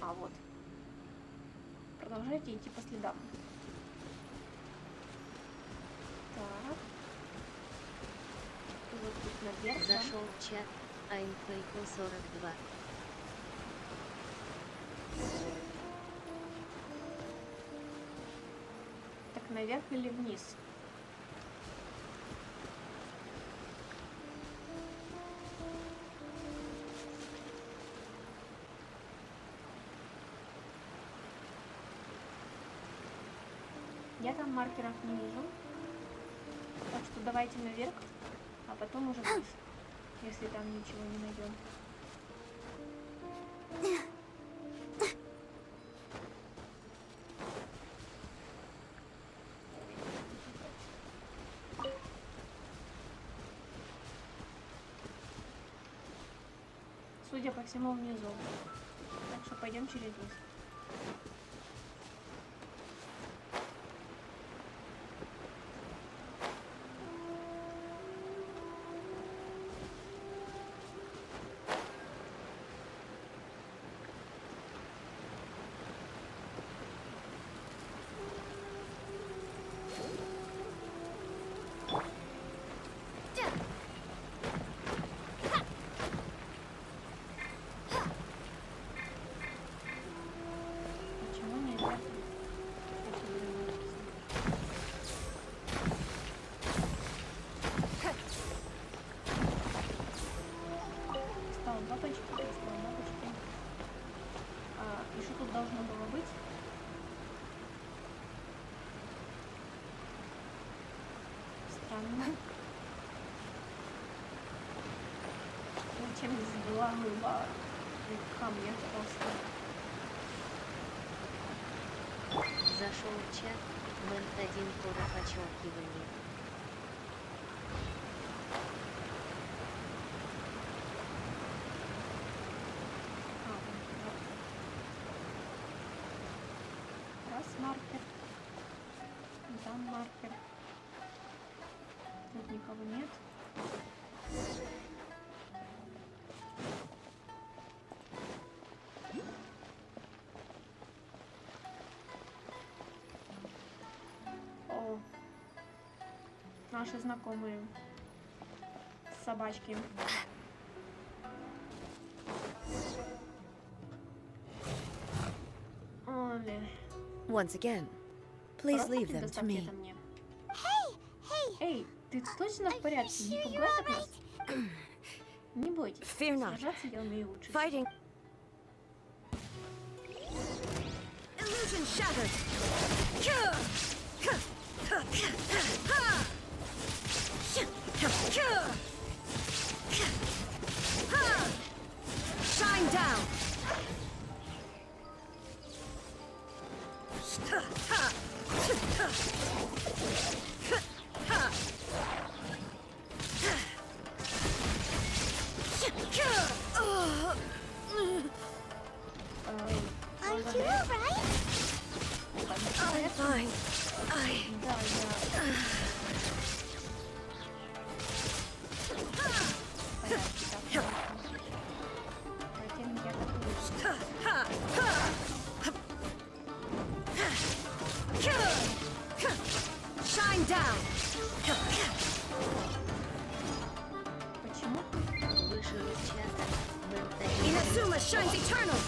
А вот. Продолжайте идти по следам. Так. И вот тут наверх. Зашел в чат, Айнфейку 42. Так, наверх или вниз? Я там маркеров не вижу. Так что давайте наверх, а потом уже вниз, если там ничего не найдем. Судя по всему, внизу. Так что пойдем через низ. И что тут должно было быть? Странно. Зачем здесь была рыба? Камня просто. Зашел в чат, мент 1 кода подчеркивание. Маркер. Там маркер. Тут никого нет. О, наши знакомые собачки. Оля. Once again, please leave them to me. Эй, ты точно в порядке? Не пугай так нас? Не бойтесь. Fear not. Сражаться я умею лучше. Fighting. Illusion shattered. Shine down. Are you alright? I'm fine. Shine down. Почему? Вышел из чата, мент 1. Inazuma shines eternal.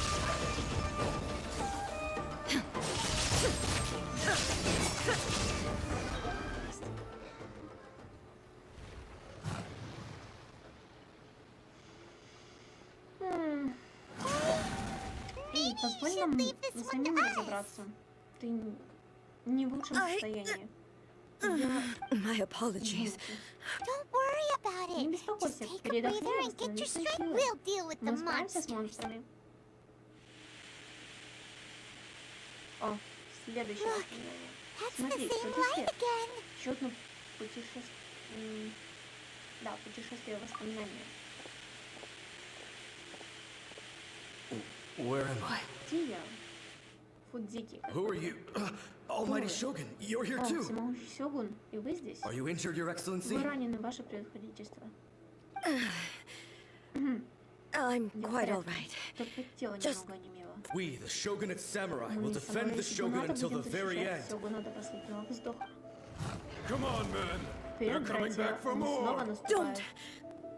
нам leave this one самим to us. разобраться. Ты не в лучшем состоянии. My apologies. Don't worry about Не it. Just беспокойся, take a передохни, breather and get your восстанови свои strength. силы. We'll deal with the Мы справимся с monsters. монстрами. О, следующее Look, воспоминание. That's the Смотри, same кто-то light свет. again. Еще одно путешествие. Да, путешествие воспоминания. Where am I? Где я? Фудзики. Who are you? Almighty Shogun, you're here О, too. всемогущий Сёгун, и вы здесь? Are you injured, Your Excellency? Вы ранены, ваше превосходительство. I'm Я в quite all порядке. right. Только тело Just- немного онемело. We, the Shogunate Samurai, will Мы, defend the самурайские Shogun генералы, until the будем very защищать end. Сёгуна до последнего вздоха. Come on, man. Вперед, братья, они снова наступают.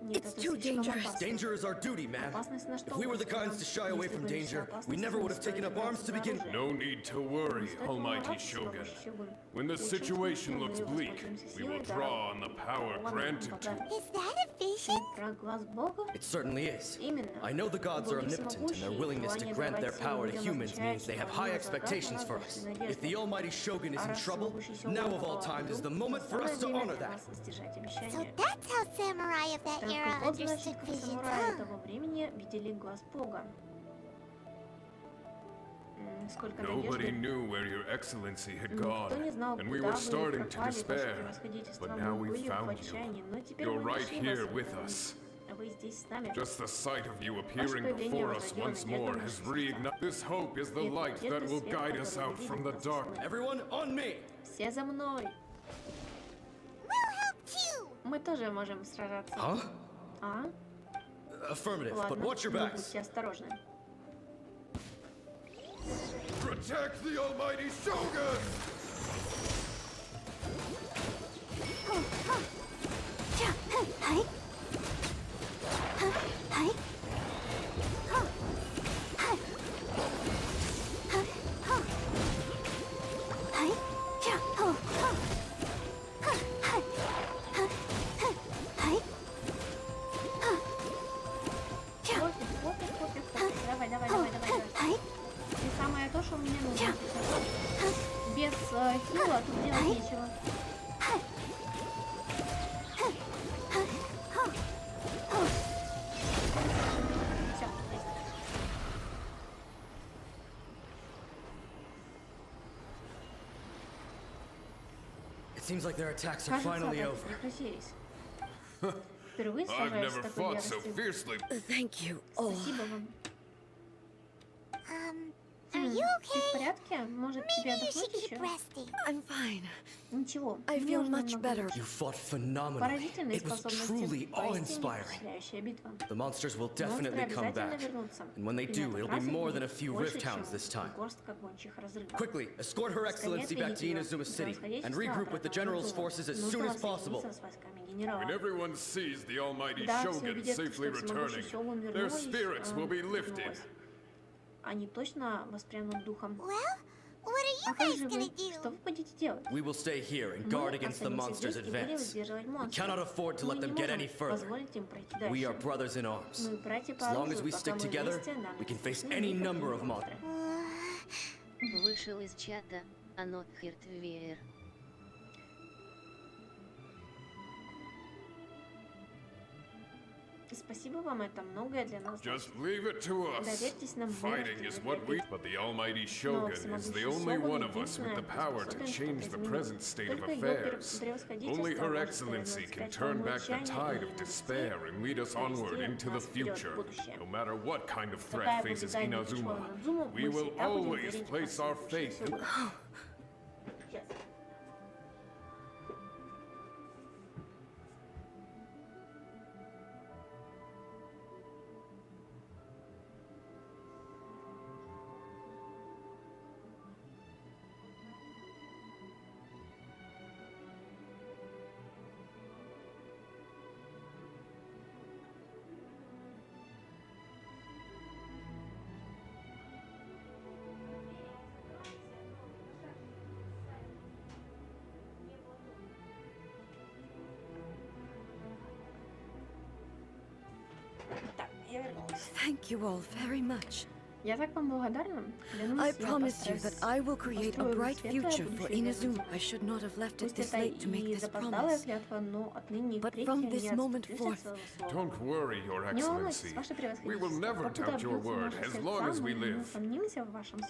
Нет, It's это too слишком dangerous. опасно. Danger is our duty, man. Опасность на что If we were the угодно. kinds to shy away Если from бы не danger, опасность, we never мы would have taken up стоили arms to браться begin. за оружие. No need to worry, Almighty Shogun. When the situation looks bleak, we will draw on the power granted to us. Is that a vision? Про глаз Бога? It certainly is. Именно. I know the gods are Боги omnipotent, and their всемогущие, willingness to желание grant their давать power to силу humans людям means they have high означает, expectations for us. If the Almighty Shogun is in trouble, now of all times is the moment for us to honor that. So that's how samurai of that era Вот understood значит, как visions, самураи huh? того времени видели глаз Бога. Сколько Nobody надежды. knew where Your Excellency had Никто не gone, знал, and we куда were вы starting to пропали, ваше despair. превосходительство. But now Мы we были в found отчаянии, но you. теперь You're мы right нашли here вас. with us. Вы здесь с нами. Just the sight of you Ваше appearing появление before us возродило once надежду more в has наши сердца. reignited. This hope is the light that will guide us out from the dark. Everyone on me! Все за мной. We'll help too. Мы тоже можем сражаться. Huh? А? Affirmative, but Ладно, watch your но backs. будьте осторожны. Protect the Almighty Shogun! Хлопец. Давай, давай, давай, давай. И самое то, что мне нужно сейчас. Без хила тут делать нечего. Все, есть. It seems like their attacks are Кажется, finally атаки over. прекратились. Впервые I've сражаюсь never с такой fought so яростью. fiercely. Thank you all. Спасибо вам. Are you Ты в okay? порядке? Может, тебе Maybe you should отдохнуть keep еще? resting. I'm fine. Ничего. I мне feel уже much намного better. лучше. You fought phenomenally. Поразительные It was способности, truly поистине awe-inspiring. впечатляющая битва. The monsters will Монстры definitely come обязательно back. вернутся. And when they И на do, этот it'll be раз их more than a будет few больше, rift hounds чем this time. горстка гончих разрывов. Quickly, escort Her Excellency back to Inazuma City and regroup with the General's forces as soon as possible. When everyone sees the Almighty Да, все Shogun увидят, safely что всемогущий returning, Сёгун their вернулась, spirits will be lifted. вернулась. Они точно воспрянут духом. Well, what are А you как guys же gonna вы? Что do? вы будете делать? We will stay here and Мы guard against the останемся monsters' здесь и будем advance. сдерживать We монстров. cannot afford to Мы let не them get any можем further. позволить им пройти We are дальше. brothers in arms. Мы братья по As long as оружию, we пока stick мы together, вместе, нам we can face не any страшны number of никакие monsters. монстры. Вышел из чата, Анот Хиртвеер. Спасибо вам, это многое для нас. Just leave it to us. Доверьтесь нам, Fighting is what we... But the Almighty Shogun is the всемогущий only Сёгун one of us with the единственный, power to способен change the изменить. present state of Только её affairs. превосходительство Only Her может Excellency вернуть can вспять turn back the молчание tide и of навести despair and lead us onward into the нас вперед в future. будущее. No matter what kind of threat Какая бы faces беда ни пришла Inazuma, на Иназуму, we мы will всегда будем always верить в place our всемогущего faith in... Сёгуна. Сейчас. Так, я вернулась. Thank you all very much. Я так вам благодарна. I promise you that I will create a bright future for Inazuma. I should not have left it this late to make this promise. But from this moment forth, Don't worry, Your Excellency. We will never doubt your word as long as we live.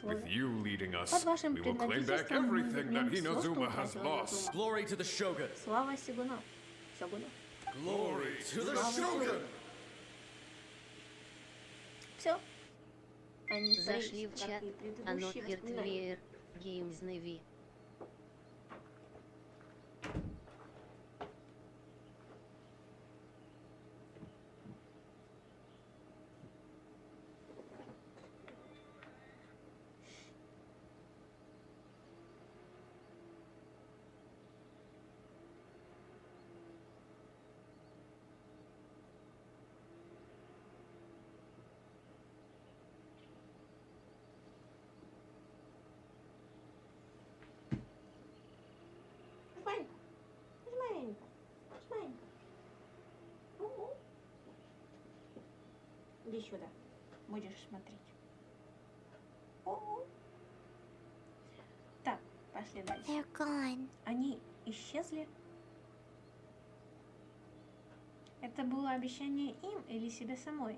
With you leading us, we will claim back everything that Inazuma has lost. Glory to the Shogun! Слава Сёгуну. Сёгуну. Glory to the Shogun! Все. Зашли в чат, оно Хиртвеер, Games Navy. Иди сюда. Будешь смотреть. Так, пошли дальше. They're gone. Они исчезли. Это было обещание им или себе самой?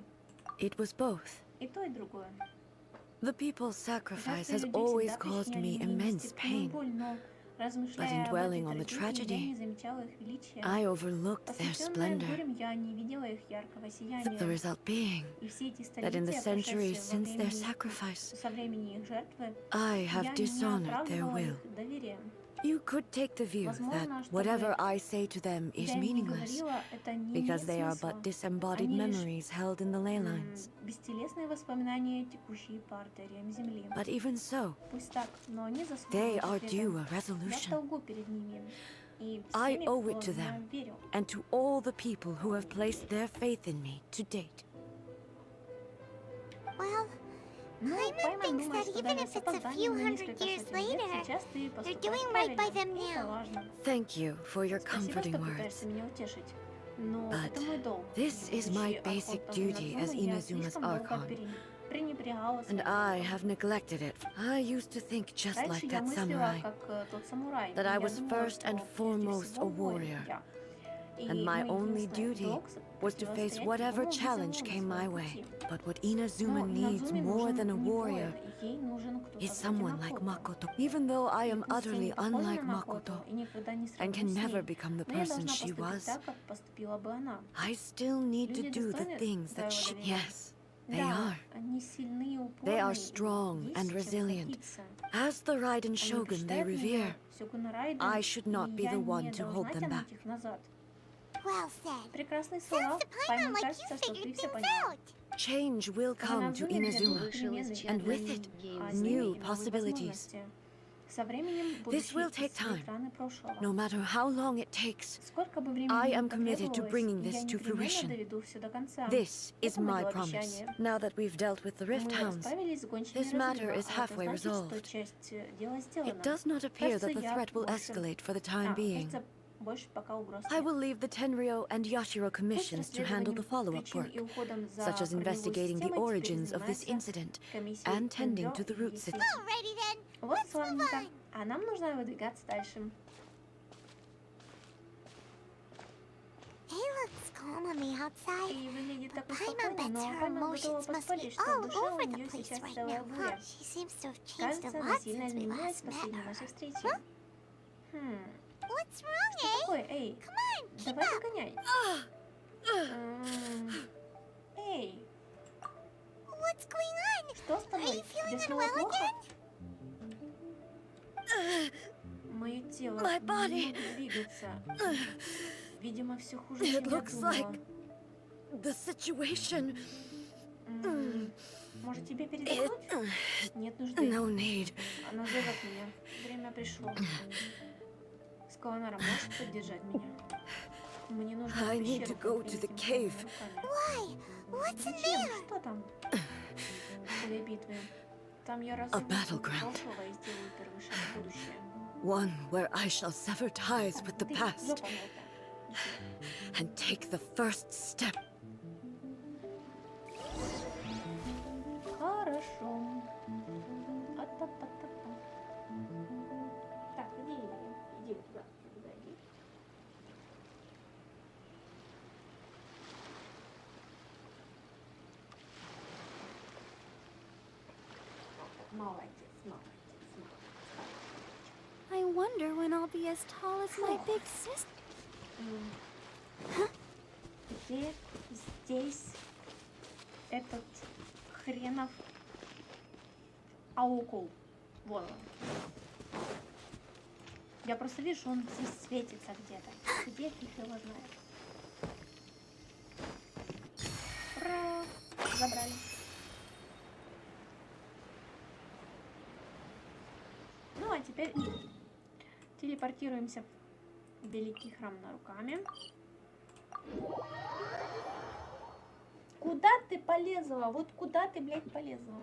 it was both. И то, и другое. The people's sacrifice has always caused me immense pain. But in dwelling on the tragedy, I overlooked their splendor. The result being that in the centuries since their sacrifice, I have dishonored their will. You could take the view that whatever I say to them is meaningless, because they are but disembodied memories held in the ley lines. But even so, they are due a resolution. I owe it to them, and to all the people who have placed their faith in me to date. Well, Paimon thinks that even if it's a few hundred years later, they're doing right by them now. Thank you for your comforting words. But this is my basic duty as Inazuma's Archon, and I have neglected it. I used to think just like that samurai, that I was first and foremost a warrior, and my only duty was to face whatever challenge came my way. But what Inazuma needs more than a warrior is someone like Makoto. Even though I am utterly unlike Makoto and can never become the person she was, I still need to do the things that she... Yes, they are. They are strong and resilient. As the Raiden Shogun they revere, I should not be the one to hold them back. Well said. Sounds to Paimon like you figured things out. Change will come to Inazuma, and with it, new possibilities. This will take time. No matter how long it takes, I am committed to bringing this to fruition. This is my promise. Now that we've dealt with the Rift Hounds, this matter is halfway resolved. It does not appear that the threat will escalate for the time being. I will leave the Tenryo and Yashiro commissions to handle the follow-up work, such as investigating the origins of this incident and tending to the root system. Alrighty then. Вот Let's move славненько. on. А нам нужно выдвигаться дальше. It looks calm on the outside. И выглядит But такой Paimon спокойный, bets но her Паймон готова emotions must поспорить, be что в all душе у over the нее place сейчас right целая now, huh? буря. She seems to have changed a Кажется, она lot сильно since we изменилась last с met последней her. нашей встречи. Huh? Хм, What's wrong, что eh? такое? Эй, Come on, keep давай up. догоняй. Эй, What's going on? что с Are тобой? you feeling Тебе снова unwell плохо? again? Мое тело My body. не может двигаться. Видимо, все хуже, It чем я looks думала. like the situation. Может, тебе передохнуть? Нет нужды. No need. Она зовет меня. Время пришло. SkalaNara, можешь поддержать меня? Мне нужно I в need to пещеру go to the этими cave. руками. Why? What's in Зачем? there? Что там? Поле битвы. Там я battleground. разыграю прошлого и сделаю первый шаг в будущее. One where I shall sever ties with the Ты, past жопа молотая. and take the first step. Хорошо. хорошо. А-та-та-та-та. Так, иди туда, иди. Молодец. I wonder when I'll be as tall as my big sister. Где здесь этот хренов аукул? Вон он. Я просто вижу, он здесь светится где-то. Где фиг его знает? Ура! Забрали. Ну а теперь телепортируемся в великий храм Наруками. Куда ты полезла? Вот куда ты, блядь, полезла?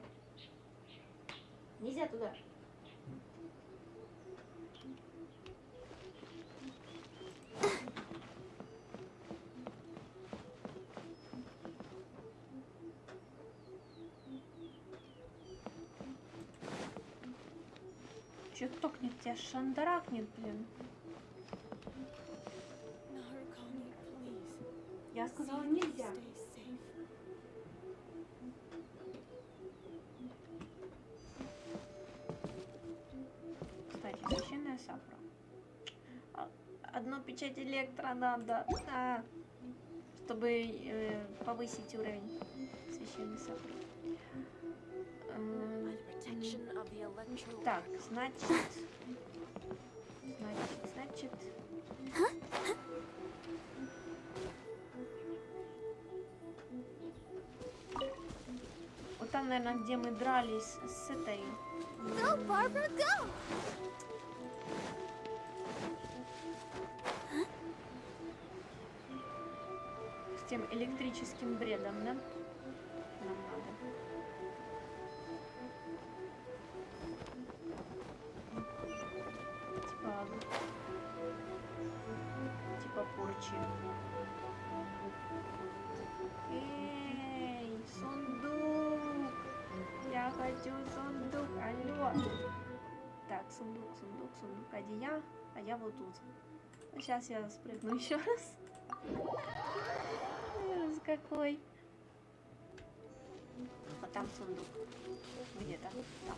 Нельзя туда. Чё токнет тебя, шандарахнет, блин. Я сказала, нельзя. Кстати, священная сафра. Одну печать электро надо, чтобы повысить уровень священной сафры. Так, значит. Вот там, наверное, где мы дрались с этой. Go, Barbara, go! С тем электрическим бредом, да? Нам надо. Типа порчи. Эй, сундук! Я хочу сундук, алло! Так, сундук, а я вот тут. Сейчас я спрыгну еще раз. Ужас какой. Вот там сундук. Где-то там.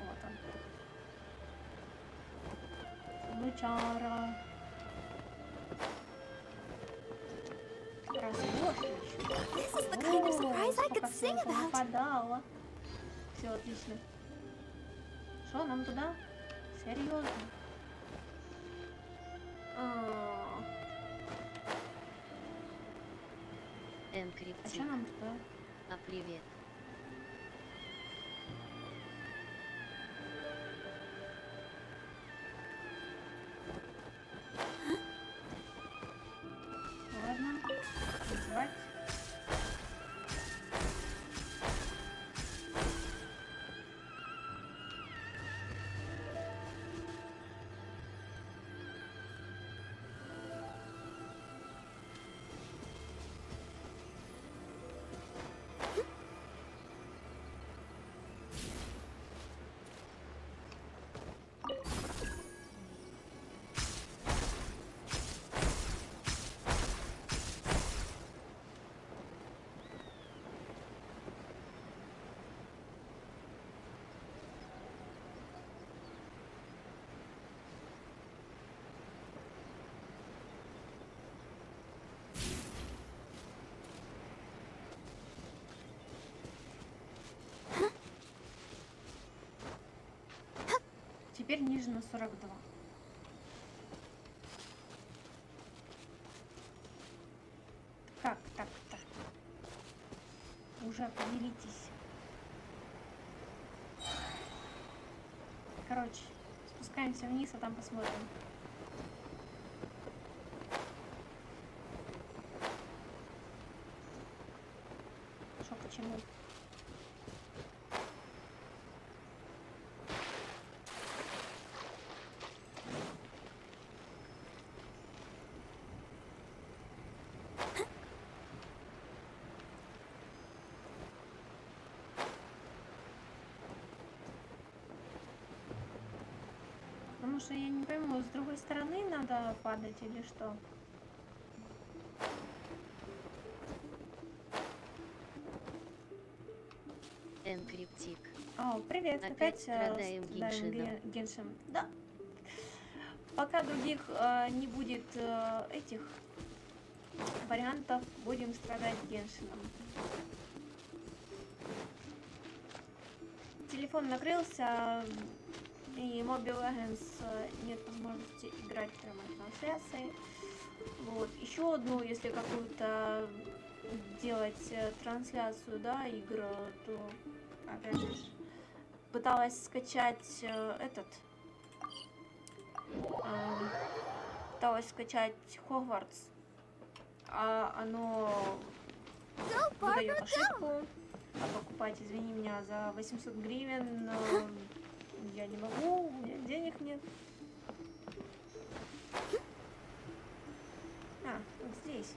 Вот он. Лучара. This is the kind of surprise I could sing about. Все отлично. Что, нам туда? Серьезно? А что нам туда? А привет. Ладно. Называть. Теперь ниже на 42. Как так-то? Уже определитесь. Короче, спускаемся вниз, а там посмотрим. Что, почему? что я не пойму, с другой стороны надо падать или что? Энкриптик. О, привет, Опять страдаем Геншин. Да. Пока других не будет этих вариантов, будем страдать Геншином. Телефон накрылся, и Mobile Legends нет возможности играть в прямой трансляции. Вот. Еще одну, если какую-то делать трансляцию, да, игру, то опять же пыталась скачать пыталась скачать Хогвартс, а оно выдает ошибку. А покупать, извини меня, за 800 гривен я не могу, у меня денег нет. А, вот здесь.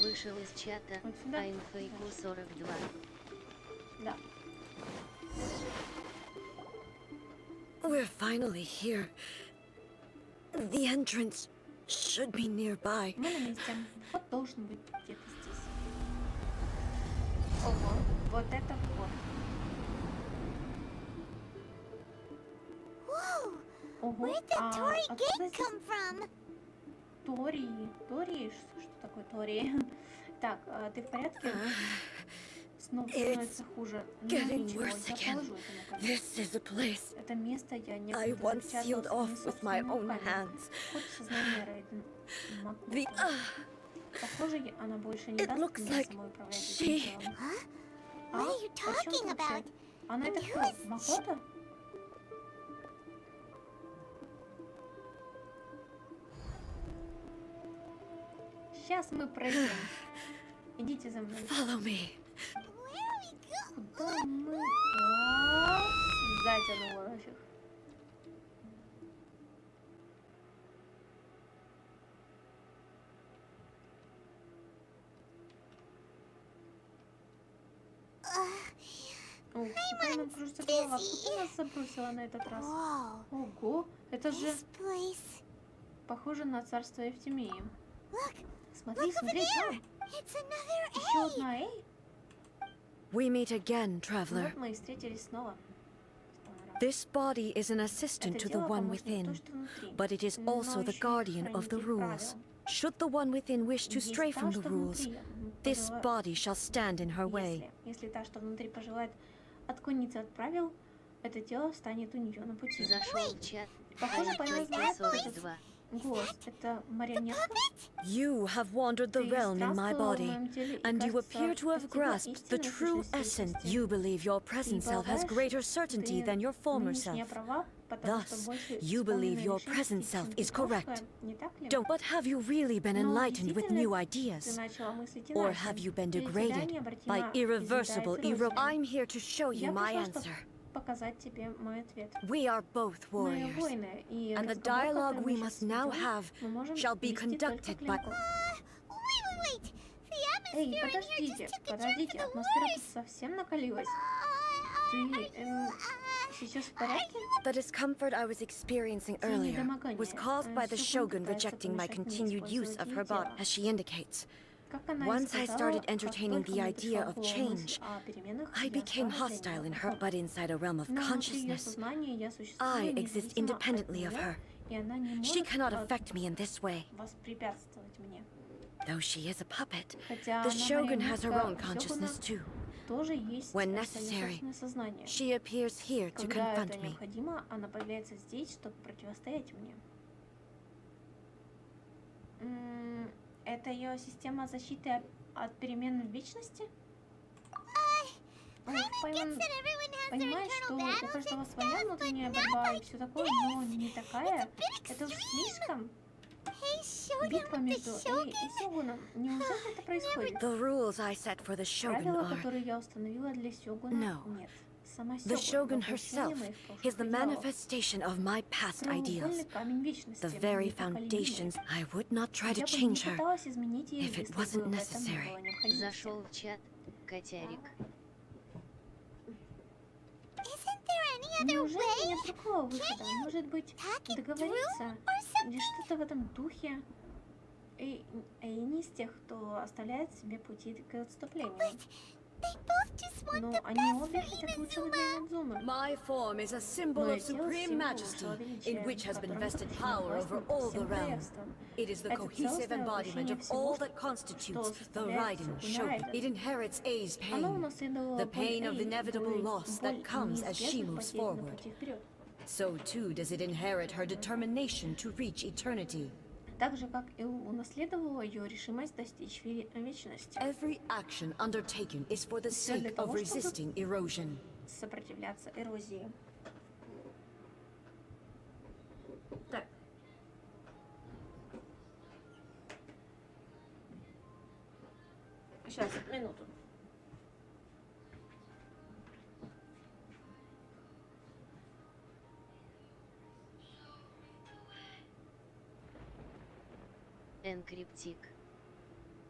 Вышел из чата, Вот сюда? Айнфейку 42. Да. We're finally here. The entrance should be nearby. Мы на месте. Вот должен быть где-то здесь. Ого, вот это вот. Whoa! Ого, Where'd the Tory откуда gate здесь come from? Тори? Тори? Что такое Тори? Так, ты в порядке? Снова становится хуже. Ну getting ничего, worse я again. положу это наконец. This is a place Это место я не I once sealed off with my own hands. Хоть сознание Рейден The Похоже, она больше не It даст looks мне like самоуправлять she- этим телом. What are you О чем talking ты вообще? about? Она это And кто? who is Макото? Сейчас мы пройдем. Идите за мной. follow me. Where are we going? Куда мы? Затянуло нафиг. О, какая нам кружится голова. Кто нас забросила на этот раз? Whoa! Ого, это же This place. похоже на царство Евтимии. Look! Смотри, Look over смотри, there! там. It's another Еще A! одна Эй. We meet again, traveler. Вот мы и встретились снова. This body is an assistant Это to the тело one помощник той, within, что внутри, but it is но also the еще и guardian of the хранитель rules. правил. Should the one within wish to Есть stray та, from the что rules, внутри, this пожела- body shall stand in her way. Если та, что внутри, пожелает отклониться от правил, это тело встанет у нее на пути. Зашел в чат, Похоже, Павел Айнфейку знает, кто этот 42. голос. Это марионетка. You have wandered the Ты realm in my странствовала в body, моем теле, и and you кажется, appear to у have тебя grasped the истинная true сущность essence. личности. You believe your present self has greater certainty than your former нынешняя self. права, потому что Thus, больше you believe исполненной your решимости, present чем self is прошлое. correct. Не так ли? Don't. But have you really been Но enlightened with действительно new ты ideas? начала мыслить Or иначе. have you been Или тебя degraded необратимо by irreversible изъедает эрозия? I'm here to show you Я my пришла, answer. чтобы показать тебе мой ответ. We are both Мы warriors, воины, и and the разговор, dialogue который we мы must сейчас now ведем, have мы можем shall be вести только conducted by... клинком. Wait! The Эй, atmosphere in here подождите, just took a turn for подождите, the атмосфера тут worse! совсем накалилась. Ты сейчас в порядке? The discomfort I was experiencing Те earlier недомогания, was caused by the Сёгун Shogun пытается rejecting my помешать мне continued use использовать of её her body, тело. as she indicates. Как она и Once I сказала, started как entertaining только the мне idea пришла of в голову мысль change, о переменах, I я became стала hostile для in неё her, охотной. but inside a realm of Но внутри её consciousness. сознания я существую I exist независимо от independently of неё, her. и она не She может cannot affect me in this way. воспрепятствовать мне. Though she is a puppet, Хотя the она Shogun has her own марионетка, у consciousness Сёгуна too. тоже есть When свое necessary, собственное сознание. She appears here to Когда это confront me. необходимо, она появляется здесь, чтобы противостоять мне. Это ее система защиты от перемен в вечности? Понимаешь, что у каждого своя внутренняя борьба и все такое, но не такая. Это уж слишком. Битва между Эй и Сёгуном. Неужели это происходит? The rules I set for the shogun Правила, are... которые я установила для Сёгуна, No. нет. Сама The Сёгун, shogun herself is the manifestation of my past ideals. The very foundations. I would not try to change her if it wasn't necessary. Зашел в чат, котярик. Isn't there any other Неужели нет way? другого выхода? Может быть, договориться? Или что-то в этом духе? Эй не из тех, кто оставляет себе пути к отступлению. They both just want Но the они best обе for хотят you, лучшего для Надзумы. My form is a symbol Мое of тело supreme символ majesty, нашего величия, in which has в been котором vested заключена power власть over над all the всем realm. королевством. It is the Это cohesive целостное embodiment воплощение of всего, all that что constitutes the составляет Raiden Сёгуна shogun. Райден. It inherits Ei's Оно pain, унаследовало the боль pain of Эй, inevitable боль loss that comes as she неизбежных moves потерь на forward. пути вперед. So too does it inherit her determination to reach eternity. Так же, как и унаследовала ее решимость достичь вечности. Every action undertaken is for the sake of resisting erosion. Сопротивляться эрозии. Так. Сейчас, минуту. Энкриптик.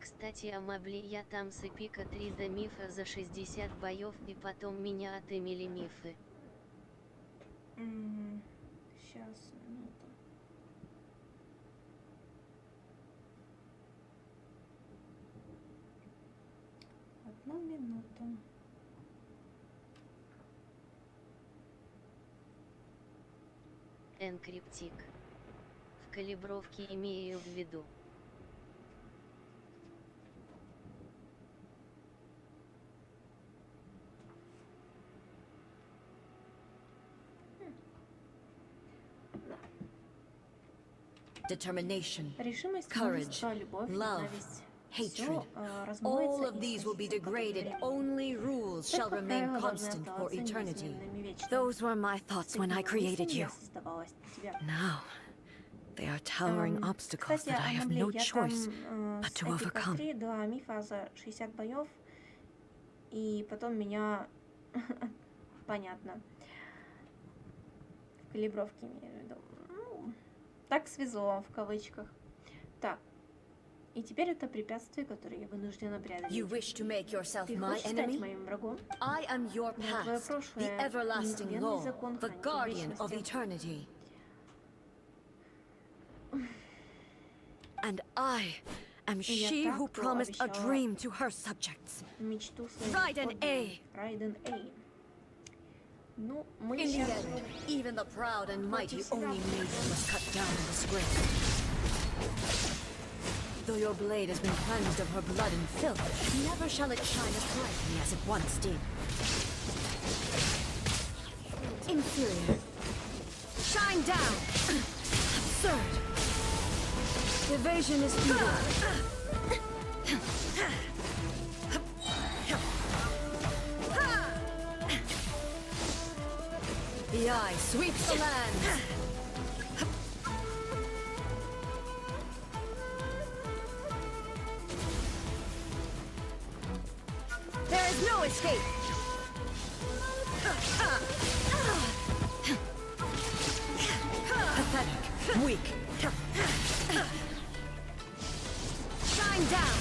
Кстати, а могли я там с эпика 3 до мифа за 60 боев и потом меня отымели мифы? Сейчас, минуту. Одну минуту. Энкриптик. В калибровке имею в виду. Determination, Решимость, courage, мужество, любовь, love, ненависть. hatred. Всё, размоется All и of these will be испарится в потоке degraded. времени. Only rules shall Только remain правила должны constant for оставаться eternity. неизменными вечно. Those were my thoughts when I С этими created мыслями you. я создавала тебя. Now, they are towering obstacles Кстати, that I have Анна, no я choice там but с to эпика overcome. 3 до мифа за 60 боев, и потом меня... Понятно. В калибровке имею в виду. Ну, так свезло, в кавычках. Так. И теперь это препятствие, которое я вынуждена You преодолеть. wish to make yourself Ты my хочешь стать enemy? моим врагом? I am your Но твое past, the прошлое, everlasting неизменный law, закон, the хранитель guardian of вечности. eternity. And I am И я she та, who кто promised a обещала dream to her subjects. Мечту своим Raiden подданным. A. Raiden A. Ну, мы In the сейчас... end, even the proud and mighty only maiden was cut down in disgrace. Though your blade has been cleansed of her blood and filth, never shall it shine as brightly as it once did. Inferior. Shine down! Absurd! Evasion is futile. The eye sweeps the land. There is no escape. Pathetic, weak. Shine down.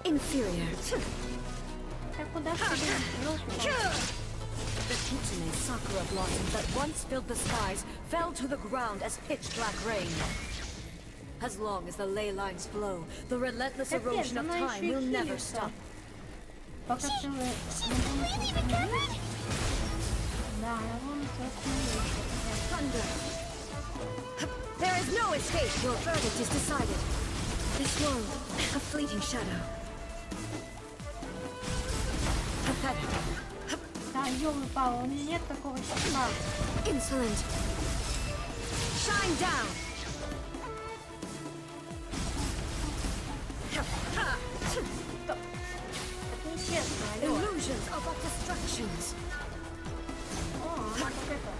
Inferior. Так, куда же тебе? The Kitsune sakura blossoms that once filled the skies fell to the ground as pitch-black rain. As long as the ley lines flow, the relentless erosion of time will never stop. Пока целый... Да, она полностью остановилась. Thunder! There is no escape! Your verdict is decided. This world, a fleeting shadow. Pathetic. Да, ёлы-палы, у меня нет такого числа. Insolent. Shine down! Это нечестно, алло. Illusions are but distractions. О, она как это.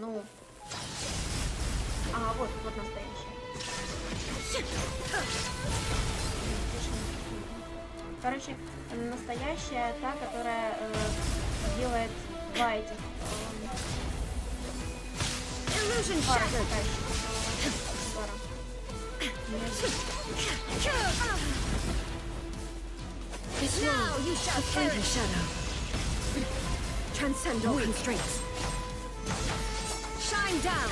Ну... А, вот настоящая. Короче, настоящая та, которая делает два этих... Now you shall perish. Shadow. Transcend all constraints. Shine down.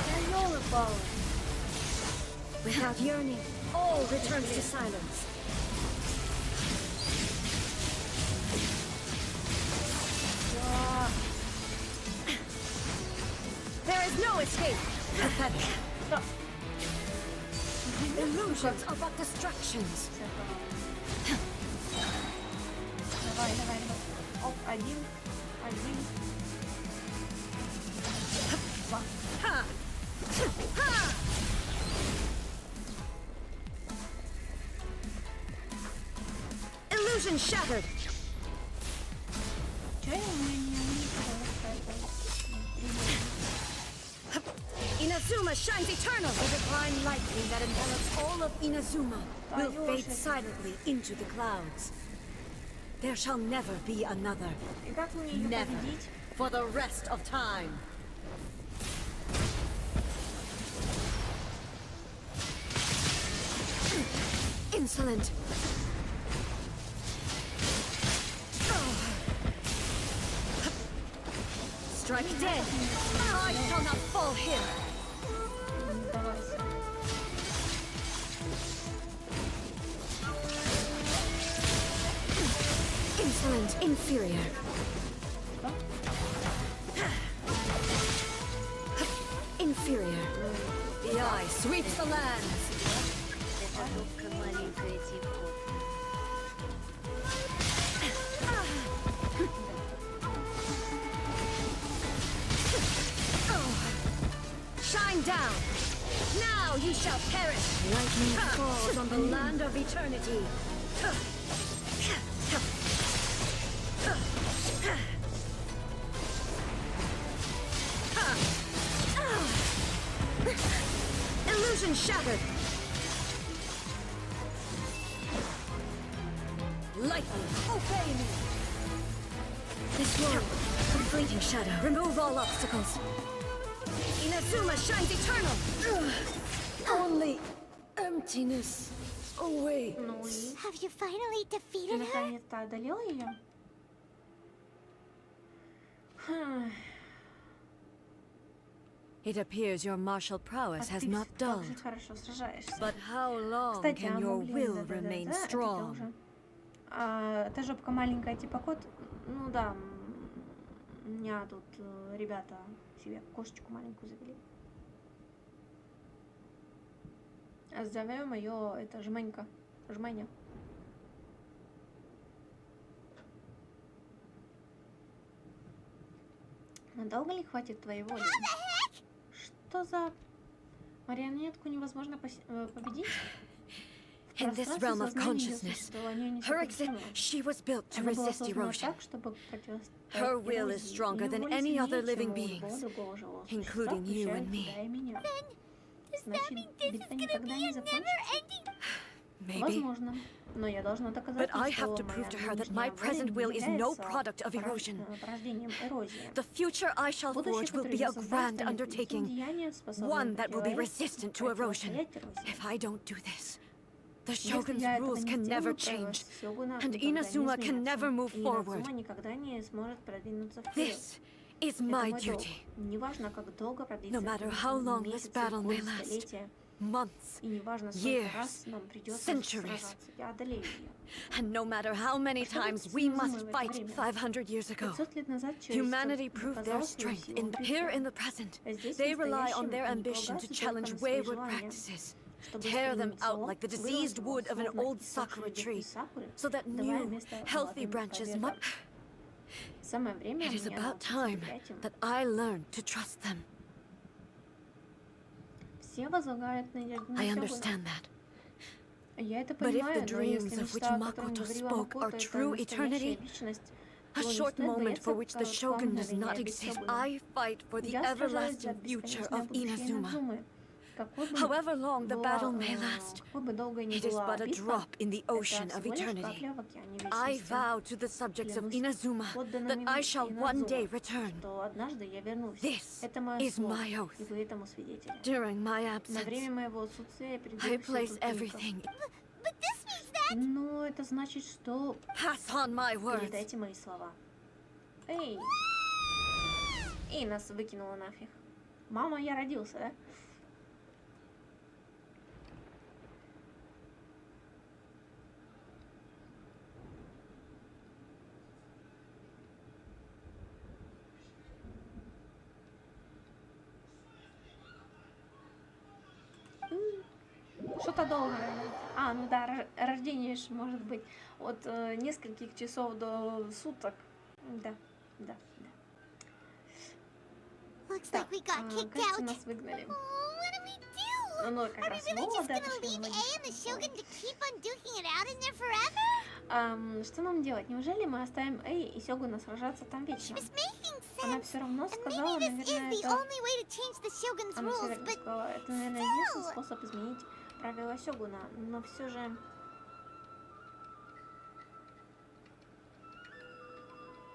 Without yearning, all returns to silence. There is no escape. Pathetic. Illusions are but distractions. Давай. Оп, один. Два. Illusion shattered. Чё я не Inazuma shines eternal. The divine lightning that envelops all of Inazuma will fade silently into the clouds. There shall never be another. И как мне её Never. победить? For the rest of time. Insolent. Strike dead. I shall not fall here. Insolent inferior. Inferior. The eye sweeps the lands. Это жопка маленькая типа. Shine down. Now you shall perish. Lightning falls on the land of eternity. Illusion shattered. Lightning, obey me. This world, a fleeting shadow. Remove all obstacles. Inazuma shines eternal. Only emptiness awaits. Ну и... Have you finally Ты defeated her? наконец-то одолела ее? It appears your martial prowess has not Ты dulled. очень хорошо сражаешься. But how long Кстати, can your блин, will да-да-да, remain это я strong? уже. Та жопка маленькая типа кот. Ну да, у меня тут ребята себе кошечку маленькую завели. Зовем ее, это Жменька. Жменя. Надолго ли хватит твоей воли? Что за... Марионетку невозможно победить? In this realm of consciousness, her she was built to resist erosion. Her will is stronger than any other living beings, including you and me. Does that mean this is gonna be a never-ending? Maybe. But I have to But prove to her that my present will is no product of erosion. The future I shall forge will be a grand undertaking, one that will be resistant to erosion. If I don't do this, the Shogun's rules can never change, and Inazuma can never move forward. This is my duty. No matter how long this battle may last, months, years, centuries, and no matter how many times we must fight 500 years ago, humanity proved their strength here in the present. They rely on their ambition to challenge wayward practices, tear them out like the diseased wood of an old sakura tree, so that new, healthy branches might... It is about time that I learned to trust them. I understand that. But if the dreams of which Makoto spoke are true eternity, A short moment for which the Shogun does not exist. I fight for the everlasting future of Inazuma. However long the battle may last, it is but a drop in the ocean of eternity. I vow to the subjects of Inazuma that I shall one day return. This is my oath. During my absence, I place everything. But this means that... Но это значит, что... Pass on my words. Передайте мои слова. Эй! И нас выкинуло нафиг. Мама, я родился, да? Что-то долго. А, ну да, рождение ж может быть от нескольких часов до суток. Да, да, да. Так, кажется, нас выгнали. Ну, как раз молодо отошли. Что нам делать? Неужели мы оставим Эй и Сёгуна сражаться там вечно? Она все равно сказала, наверное, это... Она все верно сказала, это, наверное, единственный способ изменить правила Сёгуна, но все же...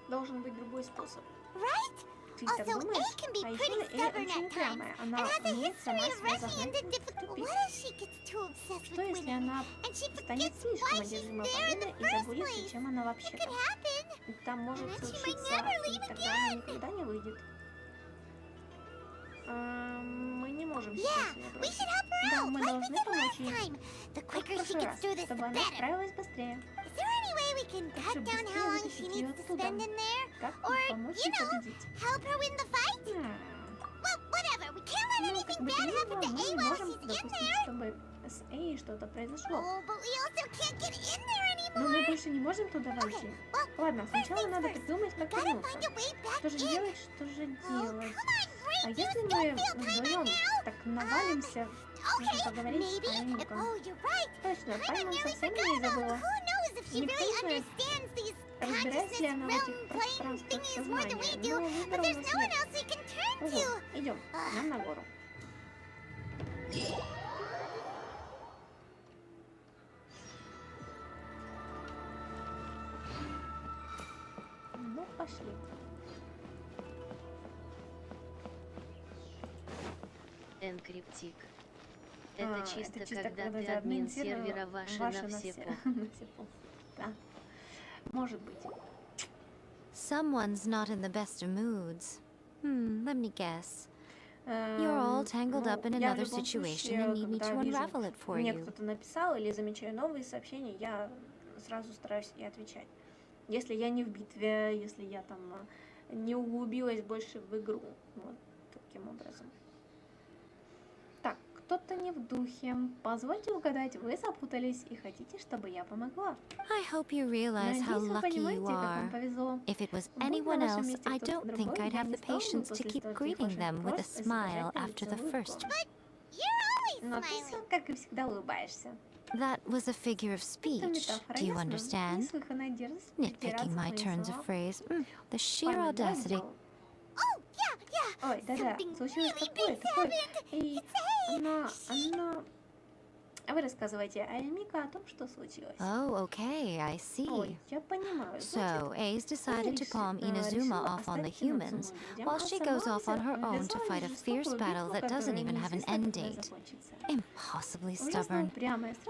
Должен быть другой способ. Ты так думаешь? А еще Эй очень упрямая. Она умеет сама себя загнать в тупик. Что если она станет слишком одержима победой и забудется, чем она вообще-то? Там может случиться, и тогда она никогда не выйдет. Мы не можем сейчас ее бросить. Да, мы должны помочь ей. Как в прошлый раз, чтобы она справилась быстрее. Чтобы быстрее вытащить ее оттуда. Как помочь ей победить? Ну, как бы то ни было, мы не можем допустить, чтобы с Эй что-то произошло. Но мы больше не можем туда войти. Ладно, сначала надо придумать, как вернуться. Что же делать, что же делать? А если мы вдвоем так навалимся, нужно поговорить с Памятником. Точно, Память совсем не забыла. Никто не знает, разбирается ли она в этих пространствах сознания, но выбора у нас нет. Ого, идем, нам на гору. Ну, пошли. Энкриптик. Это чисто когда ты админ сервера ваши на все пол. Да. Может быть. Someone's not in the best of moods. Let me guess. You're all tangled up in another situation and need me to unravel it for Мне you. кто-то написал или замечаю новые сообщения, я сразу стараюсь и отвечать. Если я не в битве, если я там не углубилась больше в игру. Вот таким образом. Так, кто-то не в духе. Позвольте угадать, вы запутались и хотите, чтобы я помогла. I hope you realize how Надеюсь, вы lucky понимаете, you как вам are. повезло. If it was Будь на anyone вашем else, месте I кто-то don't think другой, I'd я have не the стала бы patience to после keep стольких greeting ваших them with a просьб smile изображать на after лице the улыбку. first. Но ты все, как и всегда, улыбаешься. That was a figure of Это speech. метафора, Do you ясно? understand? Неслыханная дерзость Nitpicking припираться my на turns of слова. phrase. The sheer Память, да, audacity. сделал? Ой, да-да, случилось такое. И она... А вы рассказывайте Мика о том, что случилось. Oh, okay, I see. Ой, я понимаю. So, Ace decided to palm Inazuma off on the humans, while she goes off on her own to fight a fierce battle that doesn't even have an end date. Impossibly stubborn.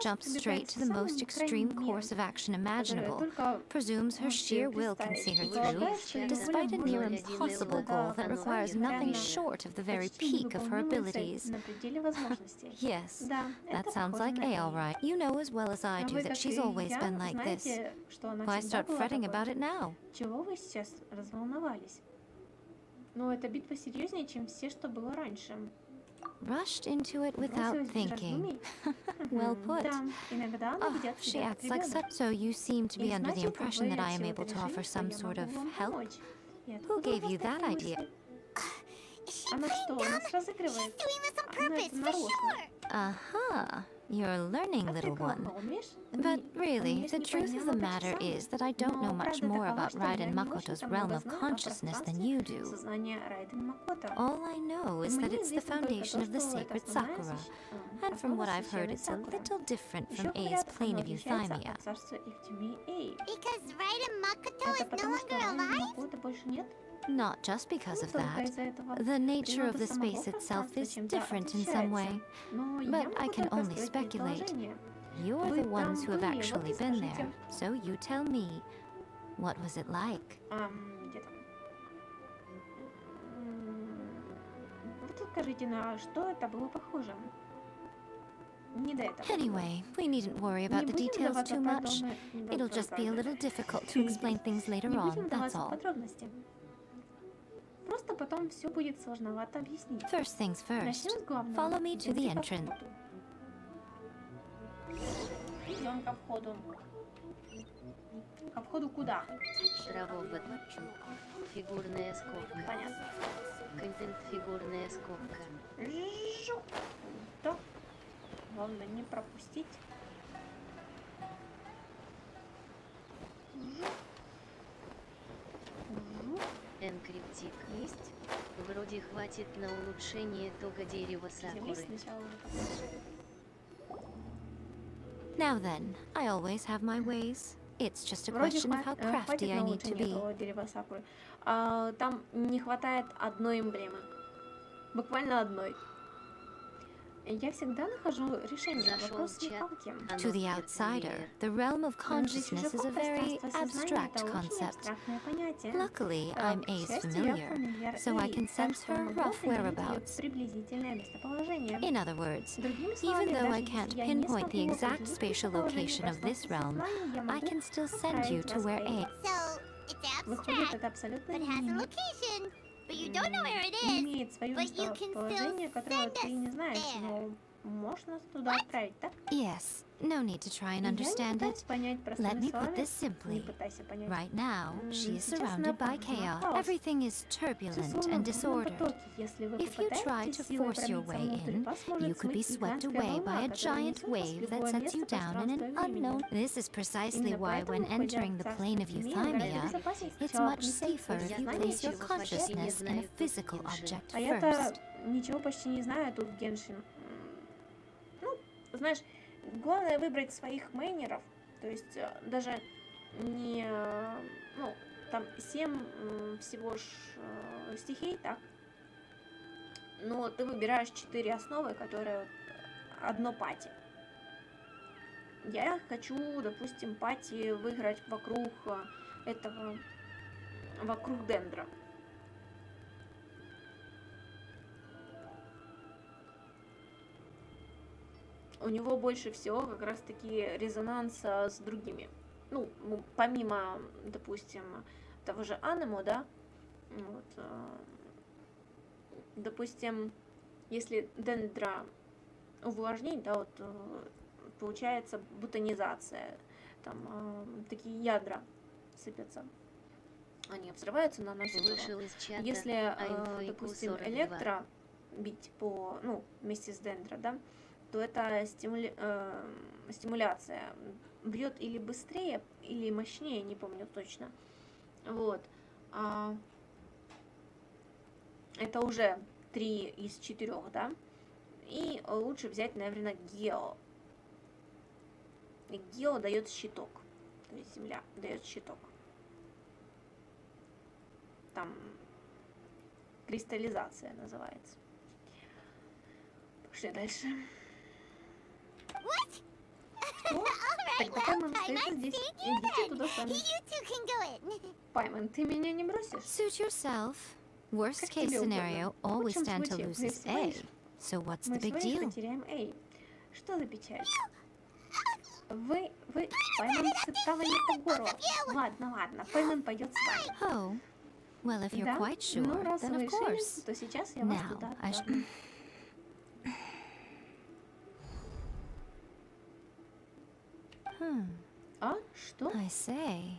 Jumps straight to the most extreme course of action imaginable. Presumes her sheer will can see her through, despite a near impossible goal that requires nothing short of the very peak of her abilities. Yes, that sounds like A, all right. You know as well as I do that she's always been like this. Why start fretting about it now? Чего вы сейчас разволновались? Ну, эта битва серьезнее, чем все, что было раньше. Rushed into it without thinking. Well put. Да, иногда она ведет She себя как acts like ребенок. so you seem to И be under the значит, impression вы that I am отсюда able to решили, offer что some я sort могу of вам help? помочь. И Who откуда gave у you вас that такие idea? мысли? Она что, нас разыгрывает? Она это нарочно. Aha. You're learning, little one. But really, the truth of the matter is that I don't know much more about Raiden Makoto's realm of consciousness than you do. All I know is that it's the foundation of the sacred Sakura, and from what I've heard, it's a little different from A's plane of euthymia. Because Raiden Makoto is no longer alive? Not just because of that. The nature of the space itself is different in some way, but I can only speculate. You're the ones who have actually been there, so you tell me, what was it like? Anyway, we needn't worry about the details too much. It'll just be a little difficult to explain things later on, that's all. Просто потом все будет сложновато объяснить. First things first. Follow me to the entrance. Идем ко входу. Ко входу куда? Травовод. Фигурная скобка. Понятно. Контент фигурная скобка. Жух. Да. Главное не пропустить. Жух. Жух. Энкриптик. Есть. Вроде хватит на улучшение того дерева сакуры. Now then, I always have my ways. It's just a question of how crafty I need to be. Там не хватает одной эмблемы. Буквально одной. Я всегда нахожу решение вопроса палки. To the outsider, the realm of consciousness is a very abstract concept. Luckily, I'm A's familiar, so I can sense her rough whereabouts. In other words, even though I can't pinpoint the exact spatial location of this realm, I can still send you to where A. So, it's abstract, but has a location. But you don't know where it is, but you can still send us there. Можно туда отправить, так? Yes, no need to try and understand it. Let me put this simply. Right now, she is surrounded by chaos. Everything is turbulent and disordered. If you try to force your way in, you could be swept away by a giant wave that sets you down in an unknown... This is precisely why when entering the plane of euthymia, it's much safer if you place your consciousness in a physical object А я-то first. ничего почти не знаю тут в Genshin. Знаешь, главное выбрать своих мейнеров, то есть даже не, ну, там 7 всего ж стихий, так, но ты выбираешь 4 основы, которые одно пати. Я хочу, допустим, пати выиграть вокруг этого, вокруг дендра. У него больше всего как раз таки резонанса с другими. Ну, помимо, допустим, того же Анемо, да, вот, допустим, если дендра увлажнить, да, вот, получается бутонизация, там, такие ядра сыпятся. Они взрываются, наносят. Если, допустим, электро бить по, ну, вместе с дендро, да, то это стимуляция. Бьет или быстрее, или мощнее, не помню точно. Вот. Это уже 3 из 4, да? И лучше взять, наверное, гео. Гео дает щиток. То есть земля дает щиток. Там кристаллизация называется. Пошли дальше. What? Так, Пайман остается здесь. Идите туда сами. Пайман, ты меня не бросишь? Suit yourself. Worst case scenario, all we stand to lose is A. So what's the big deal? Мы потеряем A. Что за печаль? Вы, Пайман цептала не по горло. Ладно, Пайман пойдет с вами. Oh, well, if you're quite sure, ну раз then вы of course. решили, то сейчас я вас Now, туда I отправлю. А? Что? I say.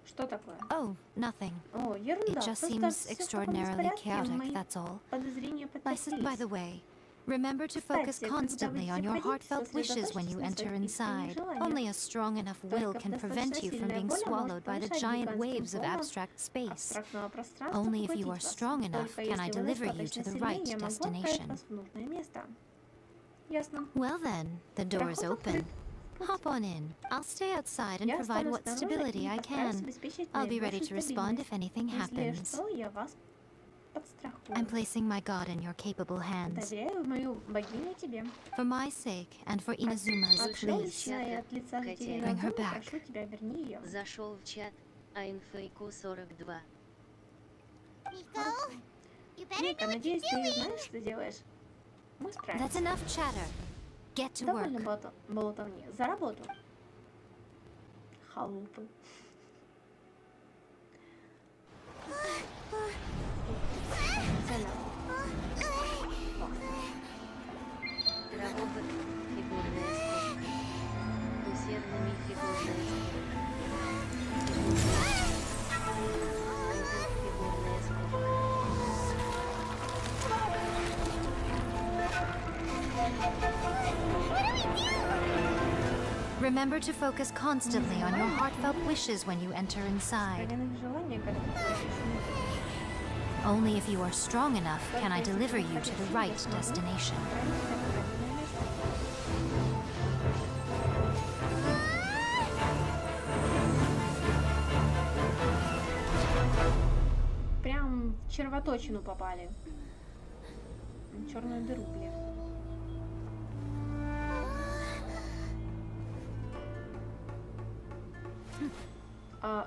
Что такое? Oh, nothing. О, ерунда. It just Просто seems всё в каком-то extraordinarily беспорядке, chaotic, мои that's all. подозрения By подтвердились. the way, Remember to focus constantly on your heartfelt wishes when you enter inside. Only a strong enough will can prevent you from being swallowed by the giant waves of abstract space. Only if you are strong enough can I deliver you to the right destination. Well then, the door's open. Hop on in. I'll stay outside and provide what stability I can. I'll be ready to respond if anything happens. I'm placing my god in your capable hands. For my sake and for Inazuma's, please bring her back. Зашел в чат, а инфейку 42. Nico, you better Ника, know what надеюсь, you're ты doing. знаешь, что делаешь. Мы справимся. That's enough chatter. Get to work. Довольно болтовни. За работу. Халупы. Травовый, фигурная скобка. Усердными фигурная скобка. Фигурная скобка. Remember to focus constantly on your heartfelt wishes when you enter inside. Only if you are strong enough can I deliver you to the right destination. Прям в червоточину попали. Черную дыру, блин.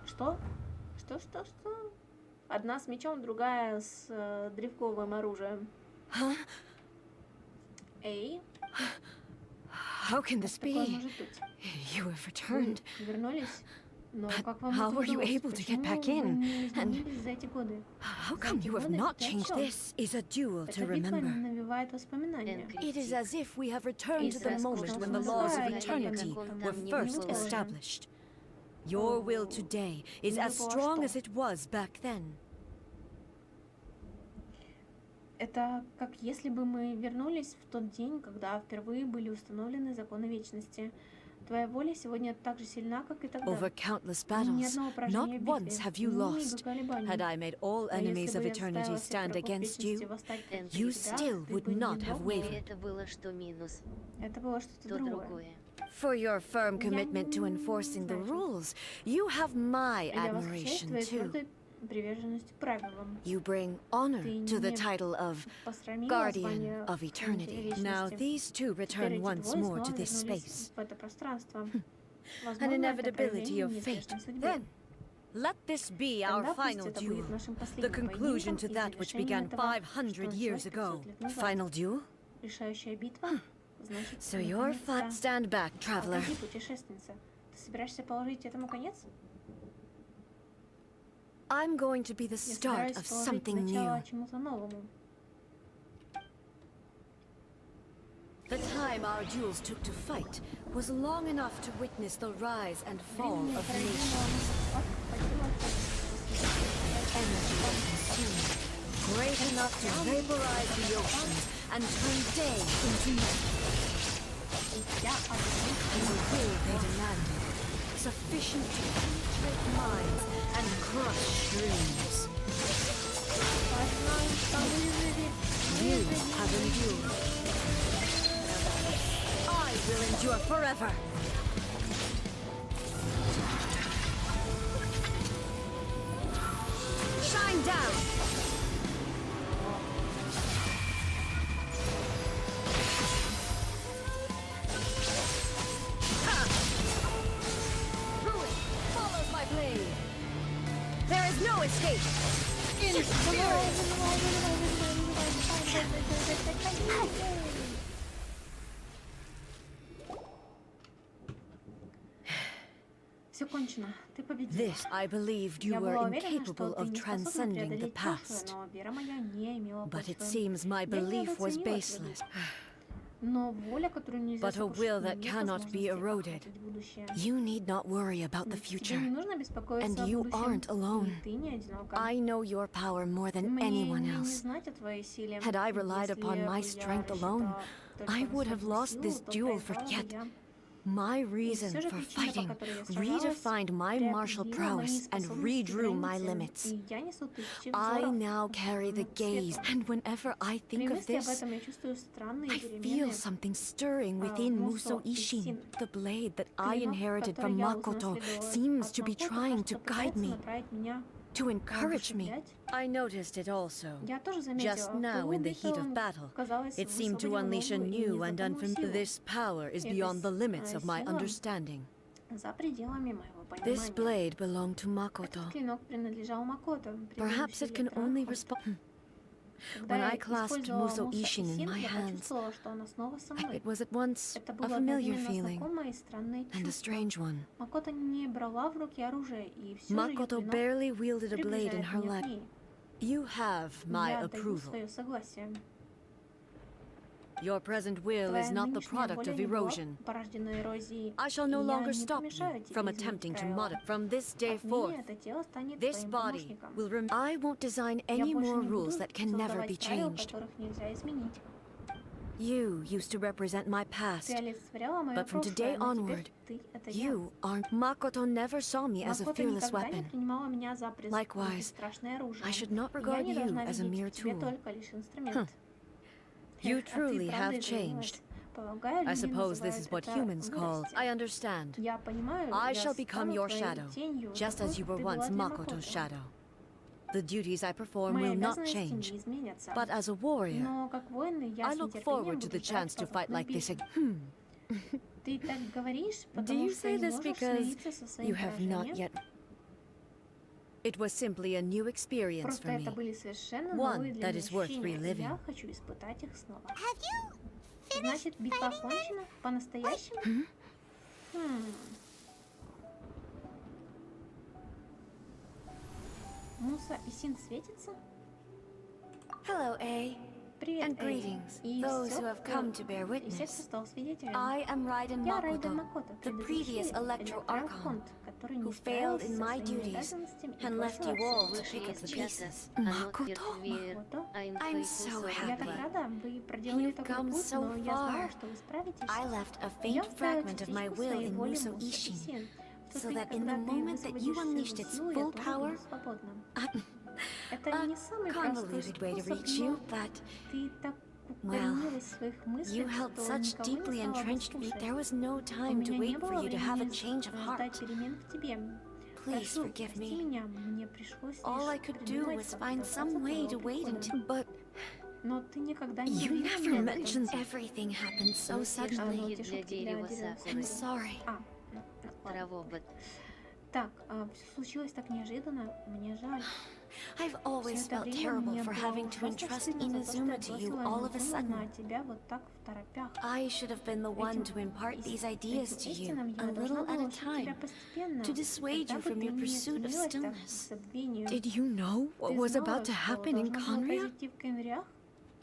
Что? Что? Одна с мечом, другая с древковым оружием. Эй, How can this такое be? может быть? You have returned. Вы вернулись? Но как вам how это were you удалось? able to get Почему back вы in? не And изменились за эти годы? how come you have not changed? This is a duel to Эта битва remember. навевает воспоминания. It is as if we have returned to the moment when the laws of eternity were first established. Your will today is as strong as it was back then. Это как если бы мы вернулись в тот день, когда впервые были установлены законы вечности. Твоя воля сегодня так же сильна, как и тогда. Over countless Ни battles, одного поражения not в once битве, have you ни lost. колебаний. Had I made all А enemies если of бы я eternity заставила всех stand врагов against вечности you, восстать против you тебя, still ты would бы не not have дрогнула. wavered. Это было что минус, Это было что-то то другое. другое. For your firm commitment to enforcing the rules, you have my Я восхищаюсь admiration твоей too. твердой приверженностью правилам. You bring honor Ты to the не title of посрамила Guardian звание of Eternity. Now вечности. these two Теперь return эти once двое more снова to this вернулись space. в это пространство. An Возможно, это inevitability проявление of fate. неизбежной судьбы. Then, let this be our Тогда пусть final это duel, будет нашим the последним conclusion поединком to и that which завершением began этого, 500 что years началось ago. 500 лет назад. Final duel? Решающая битва? Значит, So you're fat. наконец-то. Stand back, traveler. Погоди, путешественница. Ты собираешься положить этому конец? I'm going to be the Я start собираюсь of положить something начало new. чему-то новому. The time our duels took to fight was long enough to witness the rise and fall Времени of проведено nations. Energy consumed, great enough to vaporize the oceans and turn day into night. And the will they demanded, sufficient to penetrate minds and crush dreams. You have endured. I will endure forever. Shine down. Ha! Ruin follows my blade. There is no escape. In spirit. Все кончено. Ты победила. This, I believed you Я were была уверена, что incapable ты of не способна transcending the преодолеть прошлое, past. но вера моя не имела But it почвы. seems my Я belief was недооценила baseless. тебя. Но воля, которую нельзя but a will сокрушить, that нет cannot be возможности eroded. охватить будущее. You need not worry about the Тебе future. не нужно беспокоиться And о you будущем, aren't alone. и ты не одинока. I know your power more than Мне anyone не else. знать о твоей силе. Had I relied Если upon my бы я strength рассчитала alone, только I на would have свою lost силу, this то duel for проиграла бы yet. я. My И reason все же for причина, по fighting которой я сражалась, redefined my martial преопределила мои prowess and способности redrew my границы, limits. и я несу тысячи I взоров now carry the gaze, света. and whenever I При think of мысли об this, этом я чувствую странные I перемены. feel something stirring within Muso Ishin. The blade that I Клинок, inherited который from я Makoto унаследовала seems от to be Макото, trying to кажется, guide пытается me, направить меня, to encourage me. воодушевлять. I noticed it also. Я тоже заметила, Just в now, пылу in the heat битвы of он, battle, казалось, it seemed to высвободил unleash a новую и new and незнакомую unfamiliar. силу. This power is Эта beyond the limits of my сила understanding. за пределами моего This понимания. blade belonged to Этот Makoto. клинок принадлежал Макото. Perhaps it can only respond. Когда When я I clasped использовала Muso Мусо Ishin in Исин, my я hands, почувствовала, что она снова со мной. it was at once Это a было familiar одновременно feeling знакомое и странное and a чувство. strange one. Макото не брала в руки оружие, и все же ее Makoto клинок barely wielded a blade in приближает her меня к lap. ней. You have my Я даю approval. свое согласие. Your present will Твоя is not the нынешняя product воля of не была erosion. порождена эрозией, I shall и no я longer не stop помешаю you тебе from изменить attempting to правила. modify. From this day Отныне forth, это тело станет this твоим body помощником. will remain. I won't design Я any больше more не rules буду that can never be создавать правил, changed. которых нельзя изменить. You used to represent my past, Ты олицетворяла мое but from today прошлое, но onward, теперь ты — это я. you aren't. Makoto never saw me as a Макото fearless никогда не weapon. принимала меня за Likewise, бесстрашное оружие. I should not Я regard не you должна as a видеть mere в тебе tool. только лишь инструмент. You Эх, а ты truly правда have изменилась. changed. Полагаю, I люди suppose this называют is what это humans call. вырасти. I understand. Я понимаю, I я shall become стану your твоей shadow, тенью, just такой, as you как were ты once была для Makoto's Макото. shadow. The duties I perform Мои will not обязанности change, не изменятся. but as a warrior, Но как воин я I с look нетерпением forward to буду the ждать, chance to пока fight like this набежишь. again. Ты так говоришь, Do потому you что say не this можешь because смириться со своим you have not поражением. yet? It was simply a new experience Просто for me. это были совершенно One новые для that меня is worth ощущения, и reliving. я хочу испытать их снова. Have you finished Значит, битва fighting her? окончена? По-настоящему? Муса Исин светится? Hello, A. Привет, And Эй. greetings, И those все, who have come to bear и все, кто witness. стал свидетелем. I am Raiden Я Райден Makoto, Макото, the previous Electro Archon, который who не failed справился in со my своими duties обязанностями и and left бросил you all отсюда. to pick up the pieces. Makoto? Макото? I'm so Я так happy. рада, вы проделали You've такой come путь, so но я знала, far. что вы справитесь. I left a Я faint оставила fragment of my частичку will своей in воли Muso Мусе Ishin, Исин. В тот so миг, that in когда the ты moment that you высвободишь unleashed свою its силу, я full тоже power, буду свободным. Это a не самый простой convoluted way to способ, reach но you, but ты так well, укоренилась в своих you мыслях, held что such никого не deeply стала бы entrenched me. слушать. There was no У time to меня не wait for было you to have a времени change of ждать heart. перемен в тебе. Please Прошу, forgive прости me. меня, мне пришлось All I лишь could do придумать, was как find дождаться some way to твоего wait прихода. until. But Но ты никогда не you говорила never мне об этом. mentioned everything happened so Ну, suddenly. эти для шутки дерева дерева сакуры. I'm sorry. ладно. Травобот. Так, все случилось так неожиданно, мне жаль. I've always Все это felt время terrible мне for было having to ужасно entrust стыдно за то, что я Inazuma to you бросила all of a Иназуму на sudden. тебя вот так в торопях. I should have been the one to impart these ideas to you, a little at a time, to dissuade you from your pursuit of stillness. Did you know what was about to happen in Conria?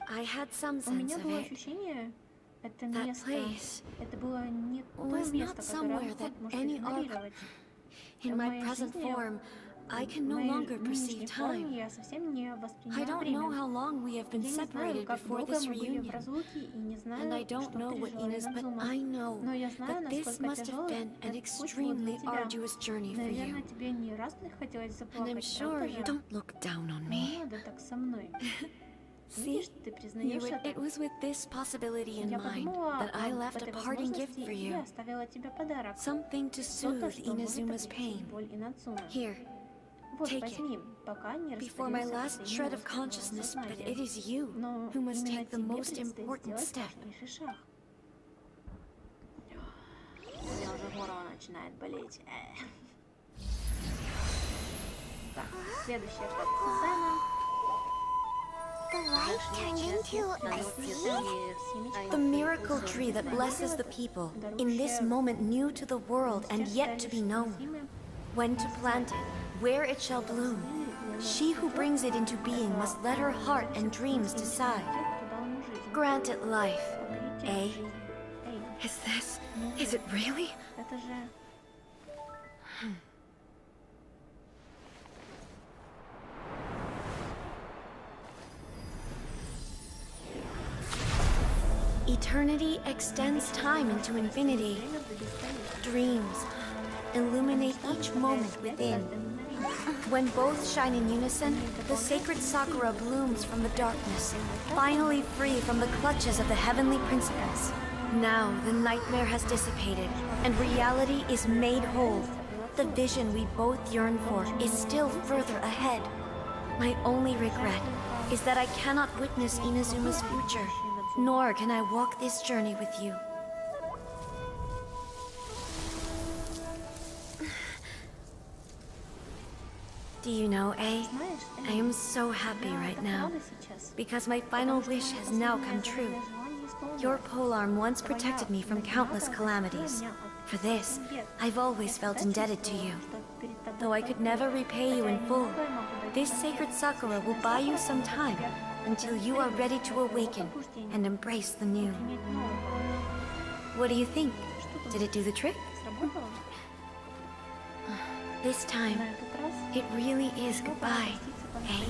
I had some У sense меня of было it. ощущение, это That место, place это было не то was место, not которое somewhere Охот that может any игнорировать. In В my моей present жизни, form, I can в no моей longer нынешней perceive форме time. я совсем не I воспринимаю don't know время. how long we have been Я не знаю, separated как before долго this мы были в reunion, разлуке, и не знаю, and I don't что know what пережила Ina's, but Иназума. I know Но я знаю, that this насколько must have тяжелый been an этот путь был для extremely тебя. arduous journey for Наверное, you. тебе не раз хотелось And I'm заплакать, sure правда you же? don't look down on Не me. надо так со мной. See, Видишь, ты признаешь это. it was with this possibility in Я mind подумала that I об left a этой parting gift возможности, for и я you, оставила тебе подарок. something to Что-то, soothe что может Inazuma's облегчить pain. боль Иназумы. Here, Вот, take возьми, пока не before my растворился last последний shred of остов моего consciousness, but сознания. it is you Но who must именно take the тебе most предстоит important сделать step. важнейший шаг. Меня уже горло начинает болеть. Так, следующая катсцена. The light turned into a snake? The miracle tree that blesses the people, in this moment new to the world and yet to be known. When to plant it, where it shall bloom. She who brings it into being must let her heart and dreams decide. Grant it life, A? Is it really? Это же... Eternity extends time into infinity. Dreams illuminate each moment within. When both shine in unison, the sacred Sakura blooms from the darkness, finally free from the clutches of the heavenly principles. Now the nightmare has dissipated, and reality is made whole. The vision we both yearn for is still further ahead. My only regret is that I cannot witness Inazuma's future, nor can I walk this journey with you. Do you know, A? I am so happy right now, because my final wish has now come true. Your polearm once protected me from countless calamities. For this, I've always felt indebted to you. Though I could never repay you in full, this sacred Sakura will buy you some time until you are ready to awaken and embrace the new. What do you think? Did it do the trick? This time, it really is goodbye, eh?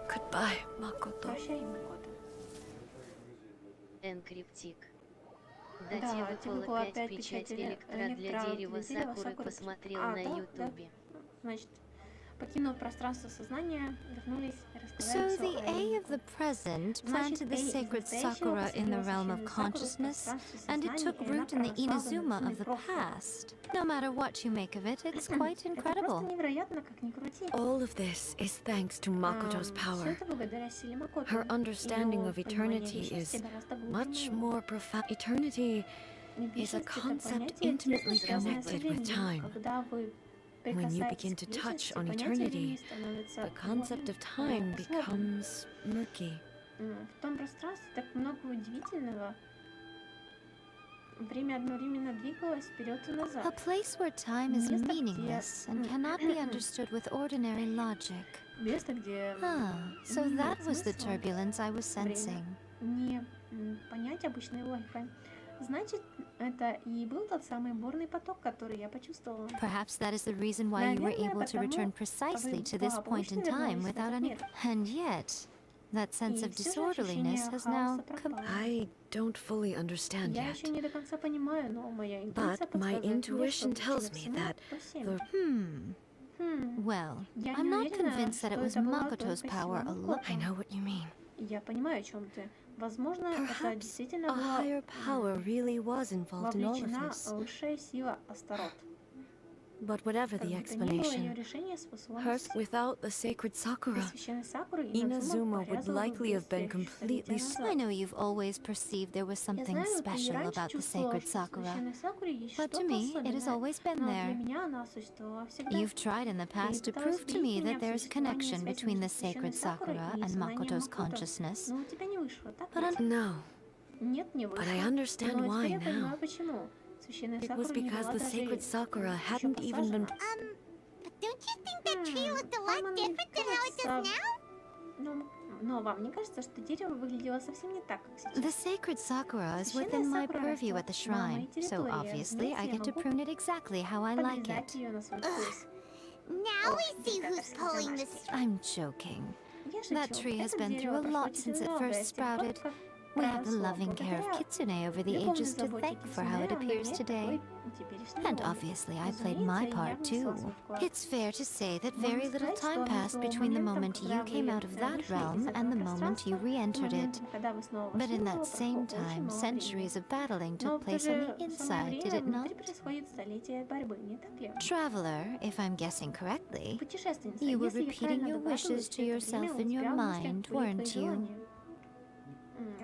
Goodbye, Makoto. Энкриптик. Дать выпал опять печать электро для дерева Сакуры, посмотрел на ютубе. Значит, покинув пространство сознания, вернулись и So рассказали the A of the present planted the sacred Sakura in the realm of consciousness, and it took root in the Inazuma of the past. No matter what you make of it, it's quite incredible. All of this is thanks to Makoto's power. Her understanding of eternity is much more profound. Eternity is a concept intimately connected with time. When you begin to touch on eternity, the concept of time becomes murky. В том пространстве так много удивительного. Время одновременно двигалось вперед и назад. A place where time is meaningless and cannot be understood with ordinary logic. Место, где So that was the turbulence I was sensing. не понять обычной логикой. Значит, это и был тот самый бурный поток, который я почувствовала. Perhaps that is the reason why you were able to return precisely to this point in time without any... And yet, that sense of disorderliness has now come... I don't fully understand Я yet, еще не до конца понимаю, но моя интуиция but my подсказывает мне, intuition что tells лучше me всего that то the... Well, Я I'm не not уверена, convinced that it что was это была Makoto's только power сила alone. I know what you mean. Я понимаю, о чем ты. Возможно, это Perhaps действительно a была higher power really was involved in all of вовлечена this. высшая сила Астарот. But whatever Как the бы то ни было, ее explanation, решение способно without the sacred Sakura, без священной Сакуры Inazuma would likely have been completely I know you've always perceived there was something special about the sacred Sakura, but to me, it has always been there. You've tried in the past to prove to me that there's a connection between the sacred Sakura and Makoto's consciousness, but no. But I understand why now. It was because the sacred Sakura hadn't even been... But don't you think that tree looked a lot different than how it does now? Но вам не кажется, что дерево выглядело совсем не так, как сейчас? the sacred Sakura is within my purview at the shrine, so obviously I get to prune it exactly how I like Подрезать it. ее на свой вкус. Now we see who's pulling the strings. I'm joking. Я That шучу. tree has Это been through a дерево lot прошло since через it многое first с тех пор, sprouted. как We have the поросло. loving care of Благодаря Kitsune over the любовной ages to заботе thank for how it Кицунэ appears она today. имеет такой теперешний And облик. obviously I played my Разумеется, part я внесла too. свой вклад. It's fair to say that Можно very little сказать, time что passed между between the моментом, moment когда you вы came out of that вышли из realm этого and the moment you пространства, re-entered it. моментом, когда вы снова But вошли in в that него, same прошло очень time, много centuries времени. of battling Но took в то place on же the самое inside, did время it not? внутри происходит столетие борьбы, не так ли? Traveler, if I'm guessing correctly, Путешественница, you were если я repeating правильно your wishes догадываюсь, to это yourself время in your у тебя в мыслях mind, были твои weren't you? желания.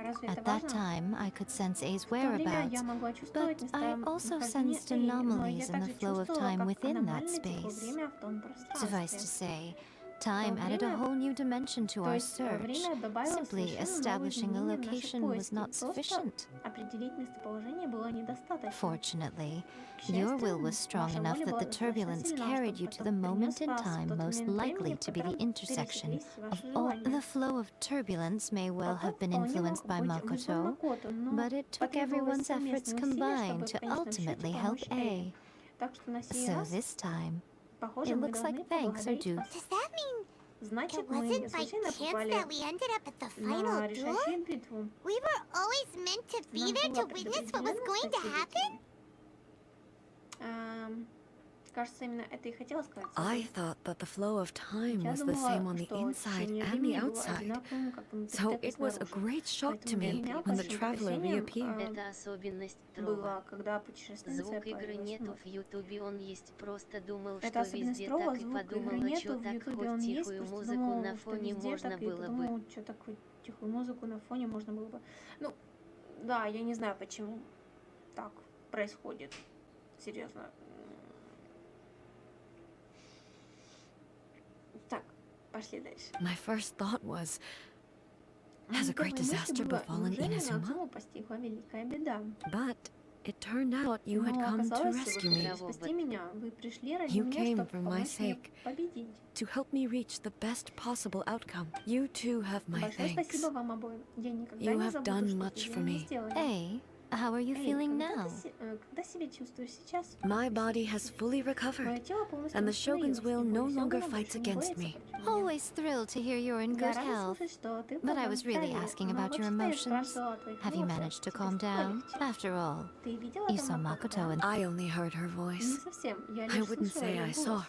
Разве это At that важно? time, I could sense A's В то время whereabouts, я могла чувствовать but I места also нахождения sensed Эи, но я anomalies in the также flow of чувствовала, time как within that аномальное текло space. время в том Suffice to пространстве. say, time added a whole new dimension to our search. Время добавило Simply совершенно новые establishing a изменения в наши location was поиски. not Просто sufficient. определить местоположение было недостаточно. Fortunately, К your will счастью, was strong ваша enough воля that была the достаточно turbulence сильна, carried чтобы you to the потом moment in принес вас в time тот most момент likely времени, в to be the котором intersection пересеклись of ваши all. желания. The flow of turbulence may well Поток have been вполне мог influenced by быть вызван Makoto, Макото, но but it took потребовалось everyone's efforts совместные усилия, combined чтобы to в конечном счете ultimately help помочь Эй. A. Так что на сей So раз, this time, похоже, it мы looks должны like thanks are поблагодарить due. вас. Does that mean Значит, it мы wasn't не by случайно chance попали that we ended up at the final на duel? решающую битву. We were always meant to be Нам there было to witness what was предопределено going стать to happen? свидетелями. Кажется, именно это и хотела сказать. I thought that the flow of time Я was the same on думала, the что inside течение and the времени было outside. одинаковым как внутри, So так и it was a снаружи. great shock to Поэтому для me меня when the большим traveler потрясением reappeared. Это особенность трова. было, когда путешественница Звук игры появилась нету вновь. в Ютубе, он есть. Просто думал, Это что особенность везде трова, так и звук игры подумала, нету, что в так Ютубе хоть он есть, тихую просто музыку думал, на что фоне везде можно так, и было бы. подумал, что так хоть тихую музыку на фоне можно было бы. Ну, да, я не знаю, почему так происходит. Серьезно. Так, пошли дальше. My first thought was, has a great Первой мыслью disaster было, befallen неужели Inazuma? Иназуму постигла великая беда? But it turned out you had Но come to оказалось, вы rescue me, хотели спасти меня. Вы пришли ради You меня, came чтобы for my помочь мне sake. победить. to help me reach the best possible outcome. You too have my Большое thanks. спасибо вам обоим. Я никогда You не have забуду, done что much вы for для меня me. сделали. Hey, how are you Эй, feeling когда now? когда себя чувствуешь сейчас? My body has fully Мое recovered, тело полностью and the Shogun's восстановилось, will и no боль longer Сёгуна fights больше не against борется me. против меня. Always thrilled to hear you're in Я good рада health. слышать, что ты в But I добром was really здравии, asking но about your вообще-то я emotions. спрашивала о твоих Have you эмоциях. managed to Тебе calm стало down? легче? After all, Ты видела you там saw Макото, Makoto and I only heard her Не voice. совсем, я I лишь wouldn't слышала say ее I saw. голос.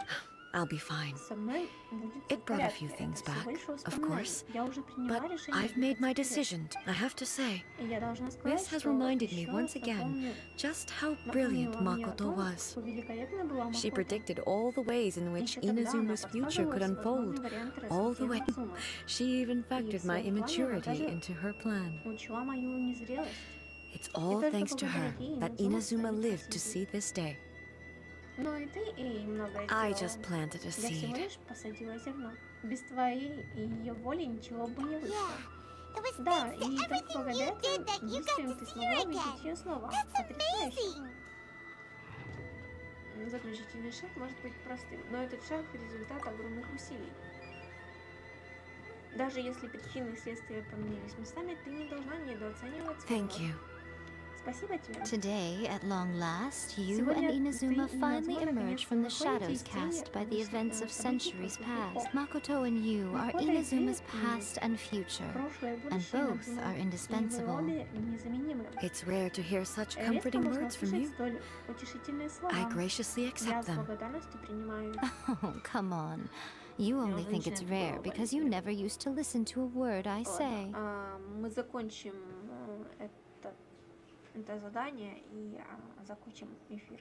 I'll be fine. Со мной будет всё It в brought a порядке. few things Это всего back, лишь of воспоминания. course. Я уже приняла But решение I've made my двигаться вперед. decision, I have to say. И я должна сказать, This has что reminded me ещё once раз again напомню- just how напомнила brilliant мне о Makoto том, was. какой великолепной была She Макото. predicted all the ways in which Ещё тогда она Inazuma's future подсказывала could всевозможные unfold, варианты all the развития way. Иназумы. She even factored my всем плане она immaturity даже into her plan. Учла мою незрелость. It's all только thanks to her благодаря ей that Иназума Inazuma стоит lived to посреди. see this day. Но и ты, и многое I сделала. just planted a Я всего seed. лишь посадила зерно. Без твоей и ее воли ничего бы не вышло. Yeah, it was Да, thanks и to только everything благодаря you did that тем you got действиям to ты see смогла her увидеть again. ее снова. That's Потрясающе. amazing. Заключительный шаг может быть простым, но этот шаг — результат огромных усилий. Даже если причины и следствия поменялись местами, ты не должна недооценивать свой Thank you. Спасибо тебе. today, at long last, you Сегодня and ты Inazuma и finally Иназума emerged from the наконец-то shadows выходите из тени cast by the events of событий centuries прошлых past. веков. Makoto and you are Makoto и ты Inazuma's и past and future, Прошлое и and будущее both Иназумы, are и вы indispensable. обе незаменимы. It's rare to hear such Редко comforting можно words from услышать you. столь утешительные слова. I graciously Я accept с them. благодарностью принимаю их. Oh, come on. You only think it's rare because you never used to listen to a word I say. Ладно, мы закончим это задание и закончим эфир.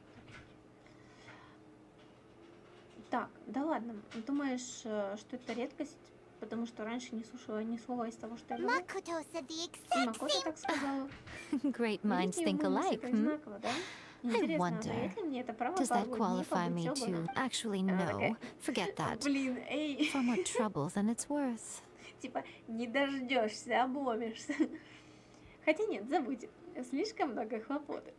Так, да ладно. Думаешь, что это редкость? Потому что раньше не слушала ни слова из того, что я говорю. Makoto said the И exact Макото same. так сказала. Great minds Великие think умы alike, мыслят hmm? одинаково, да? Интересно, wonder, дает ли мне это право Does that побыть qualify me Сёгуном? to... Actually, Она такая, no. Forget that. Блин, эй, Far more trouble than it's worth. типа, не дождешься, обломишься. Хотя нет, забудь, слишком много хлопоты.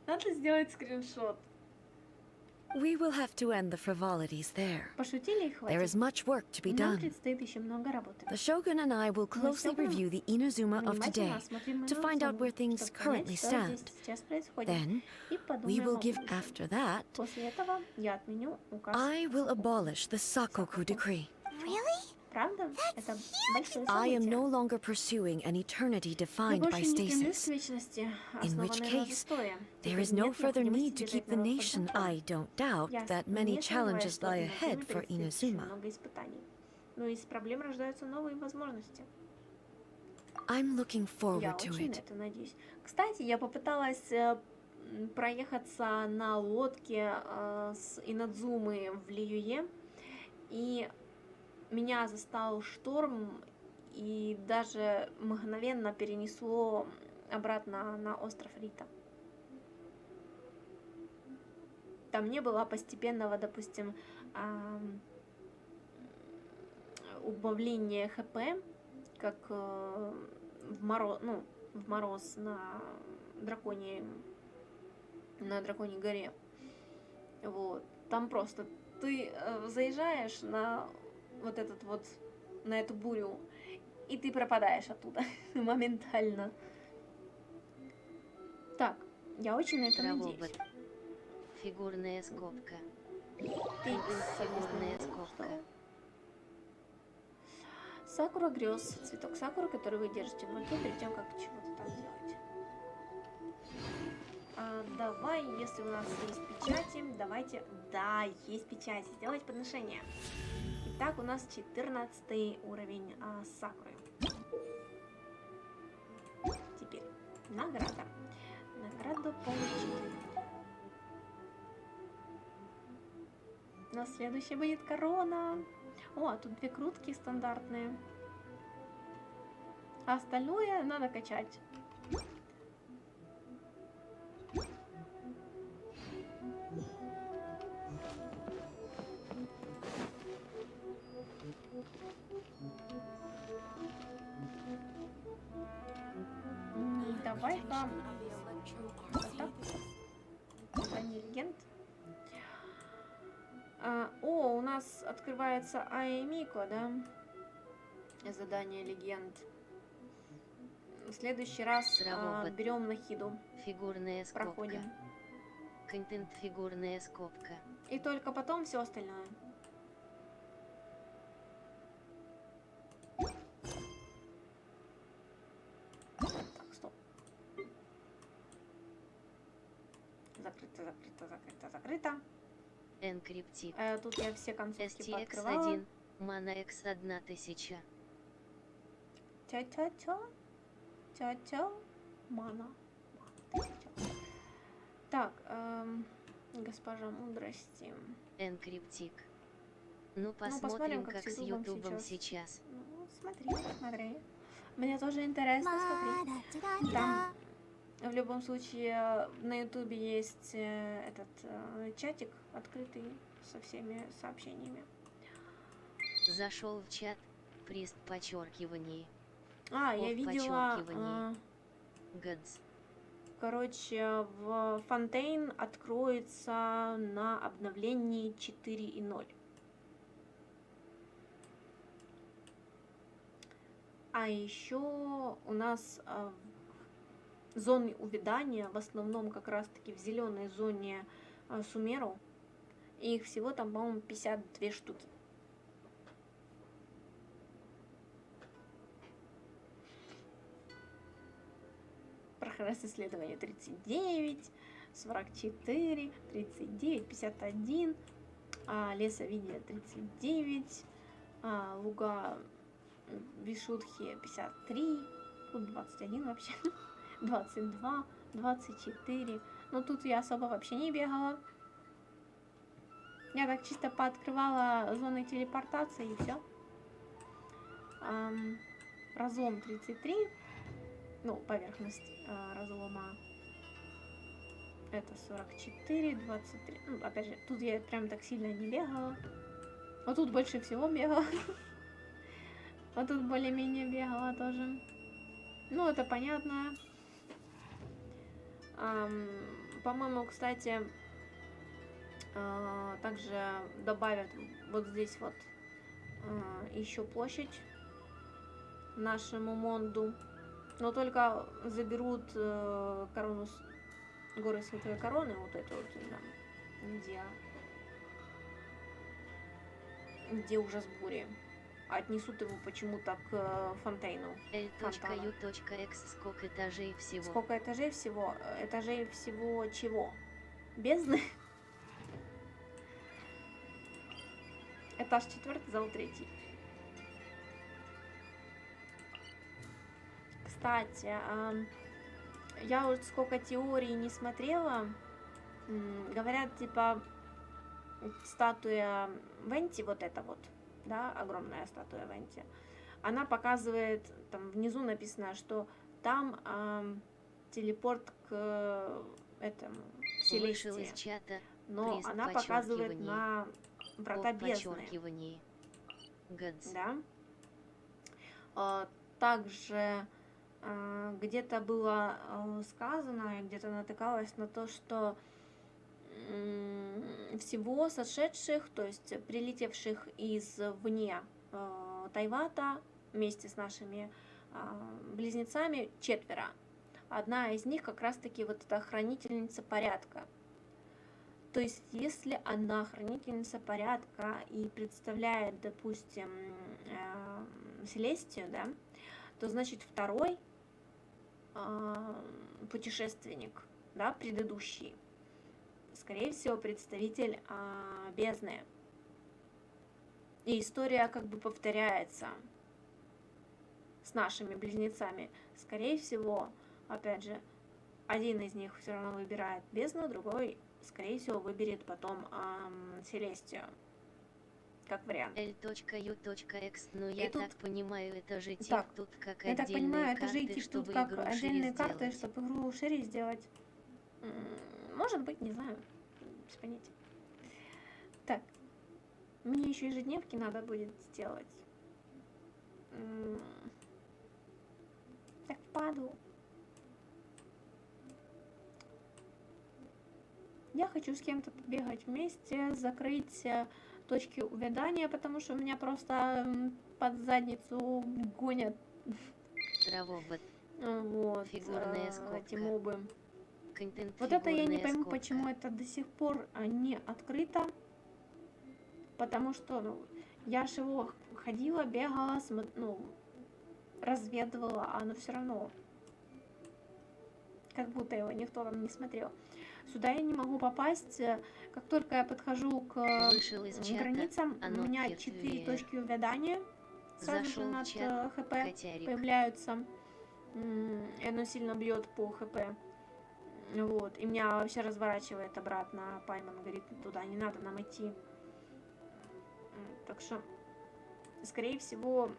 Надо сделать скриншот. We will have to end the frivolities there. Пошутили и There is хватит. much work to be Нам done. предстоит еще много работы. The Shogun and I will closely Сёгуном review the Inazuma of today Внимательно осмотрим to find out where things чтобы currently понять, что здесь stand. сейчас происходит. Then, И we подумаем will об give будущем. after that. После этого я отменю указ. I will Сококу. abolish the Sakoku decree. Really? Правда? Это большое I am событие. no longer pursuing an eternity Я defined by больше не стремлюсь к stasis. вечности, In which основанной на case, застоя. There Теперь is no нет further need необходимости to keep держать the народ под nation. замком. I don't doubt Я that не many сомневаюсь, challenges что lie Иназуме ahead for предстоит еще Inazuma. много испытаний. Но из проблем рождаются новые возможности. I'm looking Я forward to очень на it. это надеюсь. Кстати, я попыталась проехаться на лодке с Инадзумы в Лиюе, и меня застал шторм, и даже мгновенно перенесло обратно на остров Рита. там не было постепенного, допустим, убавления ХП, как в мороз на драконьей горе. Вот. Там просто ты заезжаешь на вот этот вот, на эту бурю, и ты пропадаешь оттуда моментально. Так, я очень на это надеюсь. Фигурная скобка. Фигурная скобка. Сакура грез. Цветок сакуры, который вы держите в руке перед тем, как чего-то там делать. Давай, если у нас есть печати, давайте... Да, есть печать. Сделать подношение. Итак, у нас 14 уровень сакуры. Теперь награда. Награду получили. На следующий будет корона. О, а тут 2 крутки стандартные. А остальное надо качать. Давай-ка. Вот так. Задание легенд. О, у нас открывается Аэмико, да? Задание легенд. В следующий раз берем Нахиду. Фигурная скобка. Проходим. Контент фигурная скобка. И только потом все остальное. Так, стоп. Закрыто. Энкриптик. Тут я все концовки STX пооткрывала. 1, Mana X 1000. Тя-тя, Мана. Так, госпожа мудрости. Энкриптик. Ну посмотрим, как с Ютубом сейчас. Ну, смотри. Мне тоже интересно смотреть. Там в любом случае на Ютубе есть этот чатик открытый со всеми сообщениями. Зашел в чат, прист подчеркивание. Я видела. Годс. Короче, в Фонтейн откроется на обновлении 4.0. А еще у нас зоны увядания, в основном как раз-таки в зеленой зоне Сумеру. И их всего там, по-моему, 52 штуки. Прохождение исследования 39, 44, 39, 51, лесовидение 39, луга Вишудхи 53, тут 21 вообще, 22, 24. Но тут я особо вообще не бегала. Я так чисто пооткрывала зоны телепортации и все. Разлом 33. Ну, поверхность разлома. Это 44, 23. Ну, опять же, тут я прям так сильно не бегала. А тут больше всего бегала. А тут более-менее бегала тоже. Ну, это понятно. По-моему, кстати, также добавят вот здесь вот еще площадь нашему монду. Но только заберут корону, горы Святой Короны, вот эту вот, да, где ужас бури. Отнесут его почему-то к Фонтейну. L.U.X. Сколько этажей всего? Сколько этажей всего? Этажей всего чего? Бездны? Этаж 4, зал 3. Кстати, я вот сколько теорий не смотрела, говорят, типа, статуя Венти, вот эта вот, да, огромная статуя Венти, она показывает, там внизу написано, что там телепорт к этому, Вышел из чата, но При она показывает подчеркивании. на врата О бездны. подчеркивании. Гадс. Да? Также где-то было сказано, я где-то натыкалась на то, что всего сошедших, то есть прилетевших извне Тайвата вместе с нашими близнецами 4. Одна из них как раз-таки вот эта хранительница порядка. То есть, если она хранительница порядка и представляет, допустим, Селестию, да, то значит второй путешественник, да, предыдущий, скорее всего, представитель бездны. И история как бы повторяется с нашими близнецами. Скорее всего, опять же, один из них все равно выбирает бездну, другой, скорее всего, выберет потом Селестию, как вариант. L.U.X, но я тут- так понимаю, это же тип Так, тут как Я так отдельные понимаю, это же карты, идти чтобы тут как игру шире отдельные карты, сделать. чтобы игру шире сделать. Может быть, не знаю, без понятия. Так, мне еще ежедневки надо будет сделать. Так впаду. Я хочу с кем-то побегать вместе, закрыть точки увядания, потому что у меня просто под задницу гонят Травобот. вот, Фигурная эти скобка. мобы. Контент Вот это я не фигурная пойму, скобка. почему это до сих пор не открыто. Потому что я же его ходила, бегала, разведывала, а оно все равно как будто его никто там не смотрел. Сюда я не могу попасть. Как только я подхожу к Вышел из чата, границам, у оно меня хертвее. 4 точки увядания сразу Зашел же в над чат, ХП котярик. появляются. И оно сильно бьет по ХП. Вот. И меня вообще разворачивает обратно. Пайман говорит, туда не надо нам идти. Так что, скорее всего,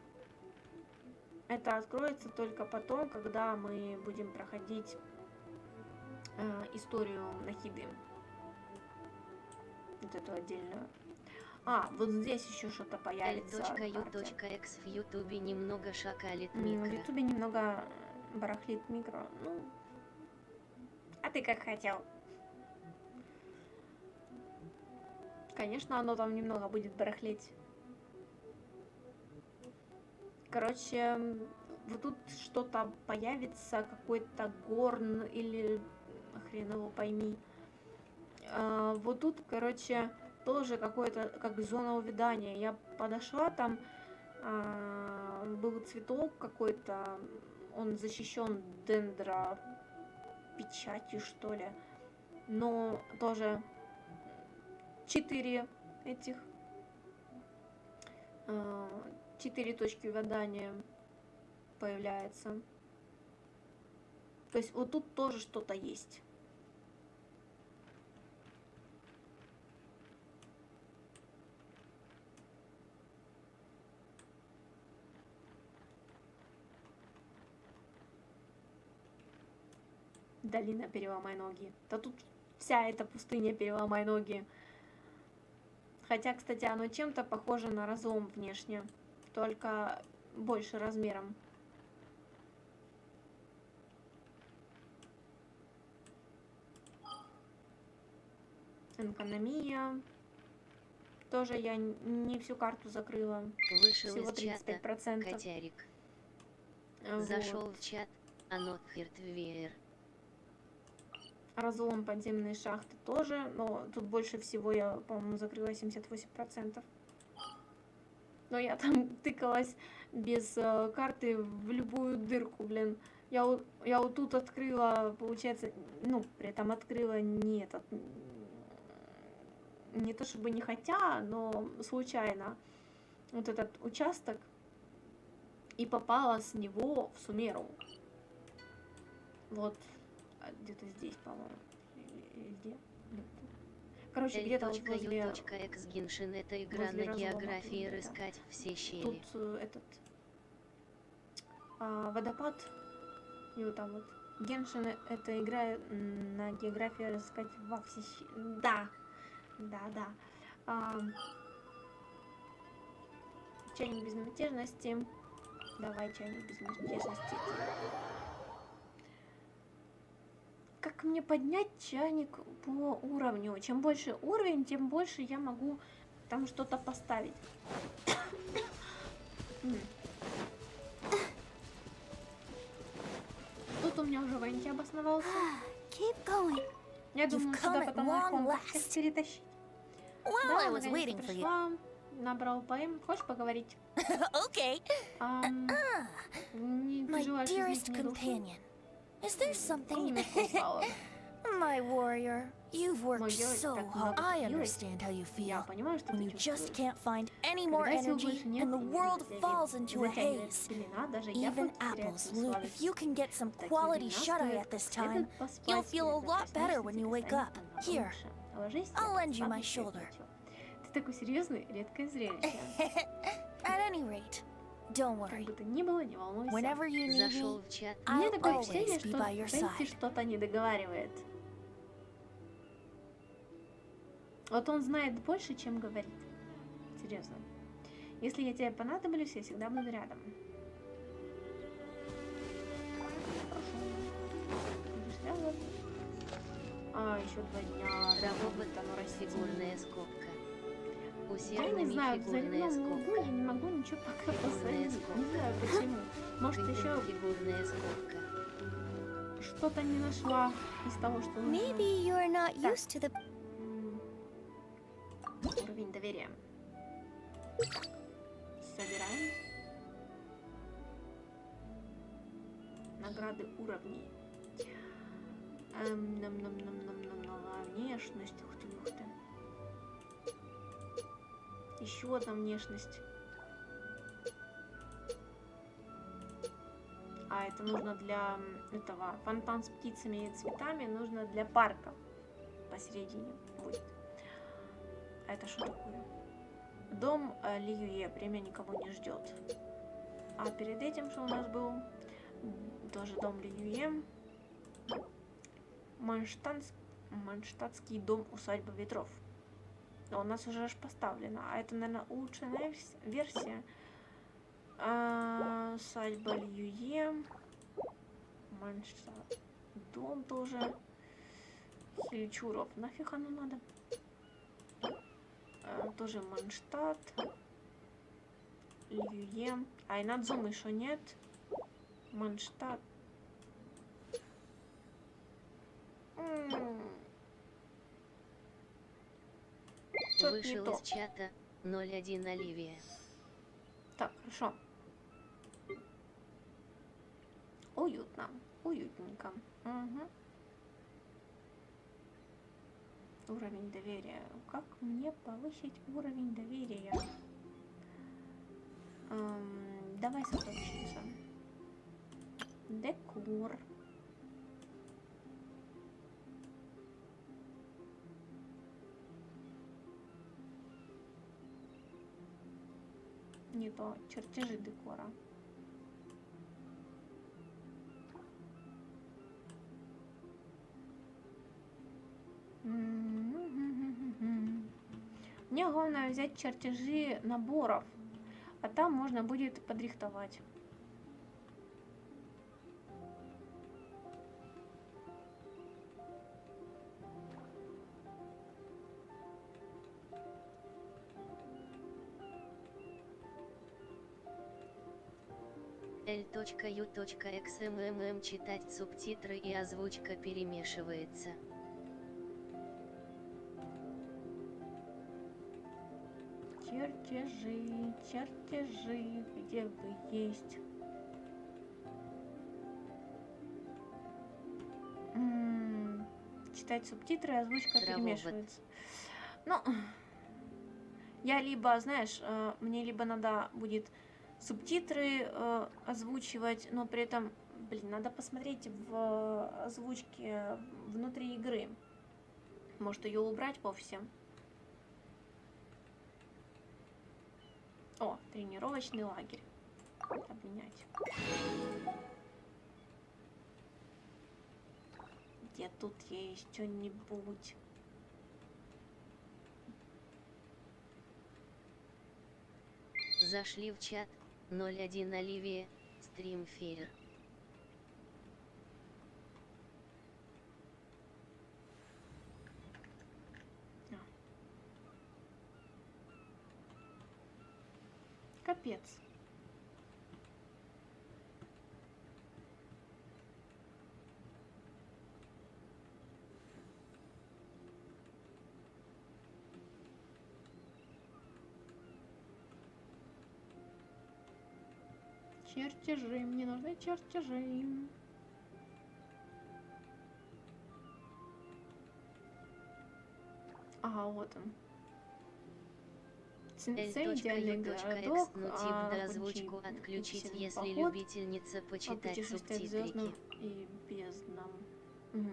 это откроется только потом, когда мы будем проходить историю Нахиды. Вот эту отдельную. Вот здесь еще что-то появится. L.U.X в Ютубе немного шакалит В микро. Ютубе немного барахлит микро. Ну, а ты как хотел. Конечно, оно там немного будет барахлеть. Короче, вот тут что-то появится, какой-то горн или хрен его пойми. Вот тут, короче, тоже какое-то, как зона увядания. Я подошла, там был цветок какой-то, он защищен дендропечатью, что ли. Но тоже 4 этих 4 точки увядания появляется. То есть вот тут тоже что-то есть. Долина переломай ноги. Да тут вся эта пустыня переломай ноги. Хотя, кстати, оно чем-то похоже на разлом внешне, только больше размером. Экономия. Тоже я не всю карту закрыла. Вышел Всего из чата, 35%. котярик. Вот. Зашел в чат, оно хертвеер. Разлом подземные шахты тоже, но тут больше всего я, по-моему, закрыла 78%. Но я там тыкалась без карты в любую дырку, блин. Я вот тут открыла, получается, при этом открыла не то чтобы не хотя, но случайно вот этот участок и попала с него в Сумеру. Вот. Где-то здесь, по-моему. Или где? Короче, где-то вот возле... L.U.X Genshin — это игра возле на разлома географии, где-то. рыскать все щели. Тут этот... водопад. И вот там вот. Genshin — это игра на географии, рыскать во все щели. Да! Да. Чайник безмятежности. Давай чайник безмятежности. Как мне поднять чайник по уровню? Чем больше уровень, тем больше я могу там что-то поставить. Тут у меня уже Венти обосновался. Я думаю, сюда потом легко всех перетащить. Да, наконец-то пришла. Набрал поэм. Хочешь поговорить? Okay. Не My желаешь dearest излить мне душу? companion, is there something? Немножко устала. My warrior, you've worked Мой герой so так hard. много I трудилась. understand how you Я feel понимаю, что when ты you just чувствуешь. can't find any more Когда сил energy больше нет, and the world falls into a затягивается haze. пелена, даже я Even теряю apples, смысл Luke, if you can get some quality shut-eye at this time, you'll feel a lot better when you wake up. Here, I'll lend you my shoulder. Ты такой серьезный, редкое зрелище. At any rate, don't Как worry. бы то ни было, не волнуйся. Whenever you need Зашел me, в чат. Мне I'll такое впечатление, always be что by your Венти side. что-то не договаривает. Вот он знает больше, чем говорит. Серьезно. Если я тебе понадоблюсь, я всегда буду рядом. Будешь рядом? Еще 2 дня. Фигурная скобка. Я Усердными не знаю, в фигурная заливном лугу скобка. я не могу ничего пока посадить. скобка. Не знаю почему. Может, еще Фигурная скобка. что-то не нашла из того, что нужно. Maybe you're not used to the... Уровень доверия. Собираем. Награды уровней. Внешность. Ух ты. Еще одна внешность. А это нужно для этого. Фонтан с птицами и цветами нужно для парка. Посередине будет. А это что такое? Дом Лиюе. Время никого не ждет. А перед этим, что у нас был? Тоже дом Лиюе. Манштадтский дом усадьба ветров. Но у нас уже аж поставлено. А это, наверное, улучшенная версия. Усадьба Лиюе. Манштадт. Дом тоже. Хильчуров. Нафиг оно надо? Тоже Манштадт. Лиюе. А Инадзумы еще нет. Манштадт. Вышел из чата 01 Оливия. Так, хорошо. Уютно. Уютненько. Угу. Уровень доверия. Как мне повысить уровень доверия? Давай сокровищница. Декор. Не то. Чертежи декора. Мне главное взять чертежи наборов, а там можно будет подрихтовать. L.U.XMMM читать субтитры и озвучка перемешивается. Чертежи, чертежи, где вы есть? Читать субтитры, озвучка перемешивается. Ну, я либо, знаешь, мне либо надо будет субтитры озвучивать, но при этом, блин, надо посмотреть в озвучке внутри игры. Может, ее убрать вовсе. О, тренировочный лагерь. Обменять. Где тут есть что-нибудь? зашли в чат. 01 Оливия, стримфейр. Капец. Чертежи, мне нужны чертежи. Ага, вот он. Идеальный городок, озвучку отключить, если любительница почитать субтитрики. И бездном. Угу.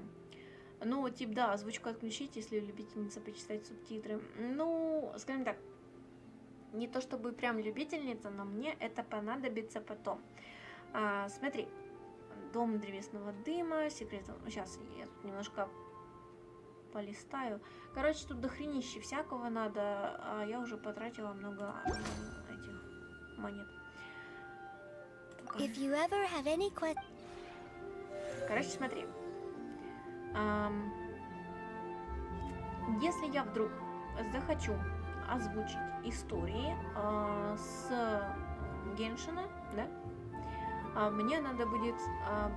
Ну, тип, да, озвучку отключить, если любительница почитать субтитры. Ну, скажем так, не то чтобы прям любительница, но мне это понадобится потом. Смотри, дом древесного дыма, секрет... Сейчас я тут немножко полистаю. Короче, тут дохренище всякого надо, а я уже потратила много этих монет. If you ever have any Короче, смотри. Если я вдруг захочу озвучить истории с Геншина, да, мне надо будет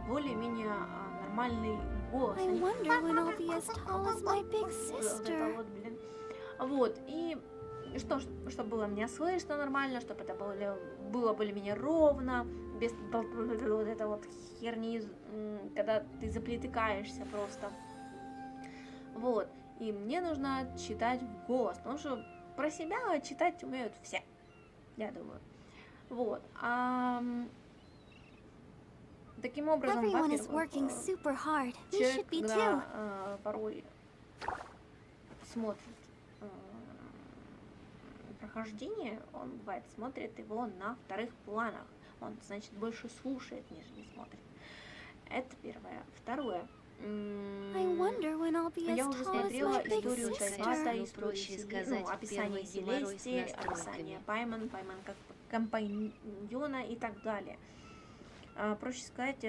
более-менее нормальный голос. Вот, и чтобы было мне слышно нормально, чтобы это было более-менее ровно, без вот этой вот херни, когда ты заплетыкаешься просто. Вот, и мне нужно читать в голос, потому что про себя читать умеют все, я думаю. Вот, таким образом, во-первых, человек, когда порой смотрит прохождение, он бывает смотрит его на вторых планах. Он, значит, больше слушает, нежели смотрит. Это первое. Второе. Я уже смотрела историю Тайбата, историю описание Селестии, описание Пайман как компаньона и так далее. Проще сказать,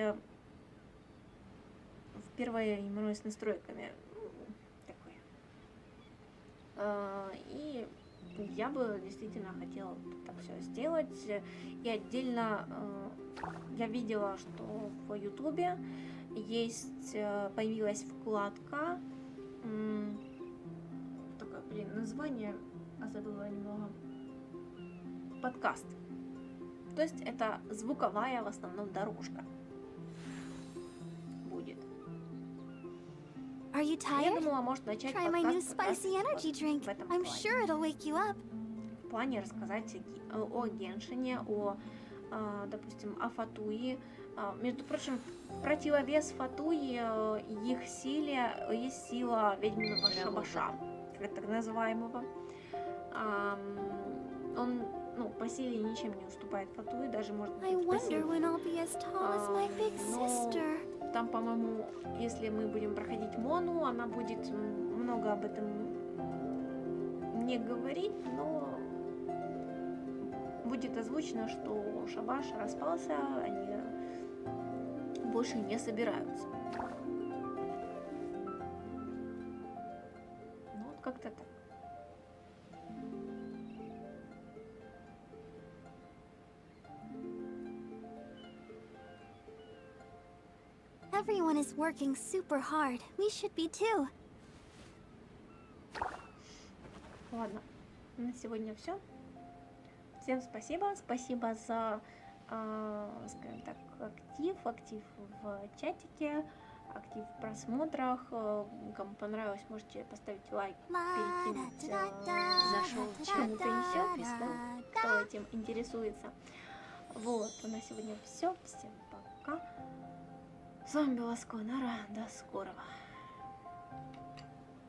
впервые именно с настройками. Такое. И я бы действительно хотела так все сделать. И отдельно я видела, что в Ютубе появилась вкладка, такое, название, забыла немного, подкаст. То есть это звуковая в основном дорожка будет. Я думала, может начать подкаст в этом плане. В плане рассказать о Геншине, допустим, о Фатуи. Между прочим, противовес Фатуи их силе есть сила ведьминого шабаша, так называемого. Он, по силе ничем не уступает Фатуи, даже может быть по силе. Но там, по-моему, если мы будем проходить Мону, она будет много об этом не говорить, но будет озвучено, что шабаш распался, они больше не собираются. Ну вот как-то так. Everyone is working super hard. We should be too. Ладно, на сегодня все. Всем спасибо. Спасибо за, скажем так, актив в чатике, актив в просмотрах. Кому понравилось, можете поставить лайк, перекинуть, кому принесет, да, кто этим интересуется. Вот, на сегодня все. Всем пока. С вами была SkalaNaraActing. До скорого.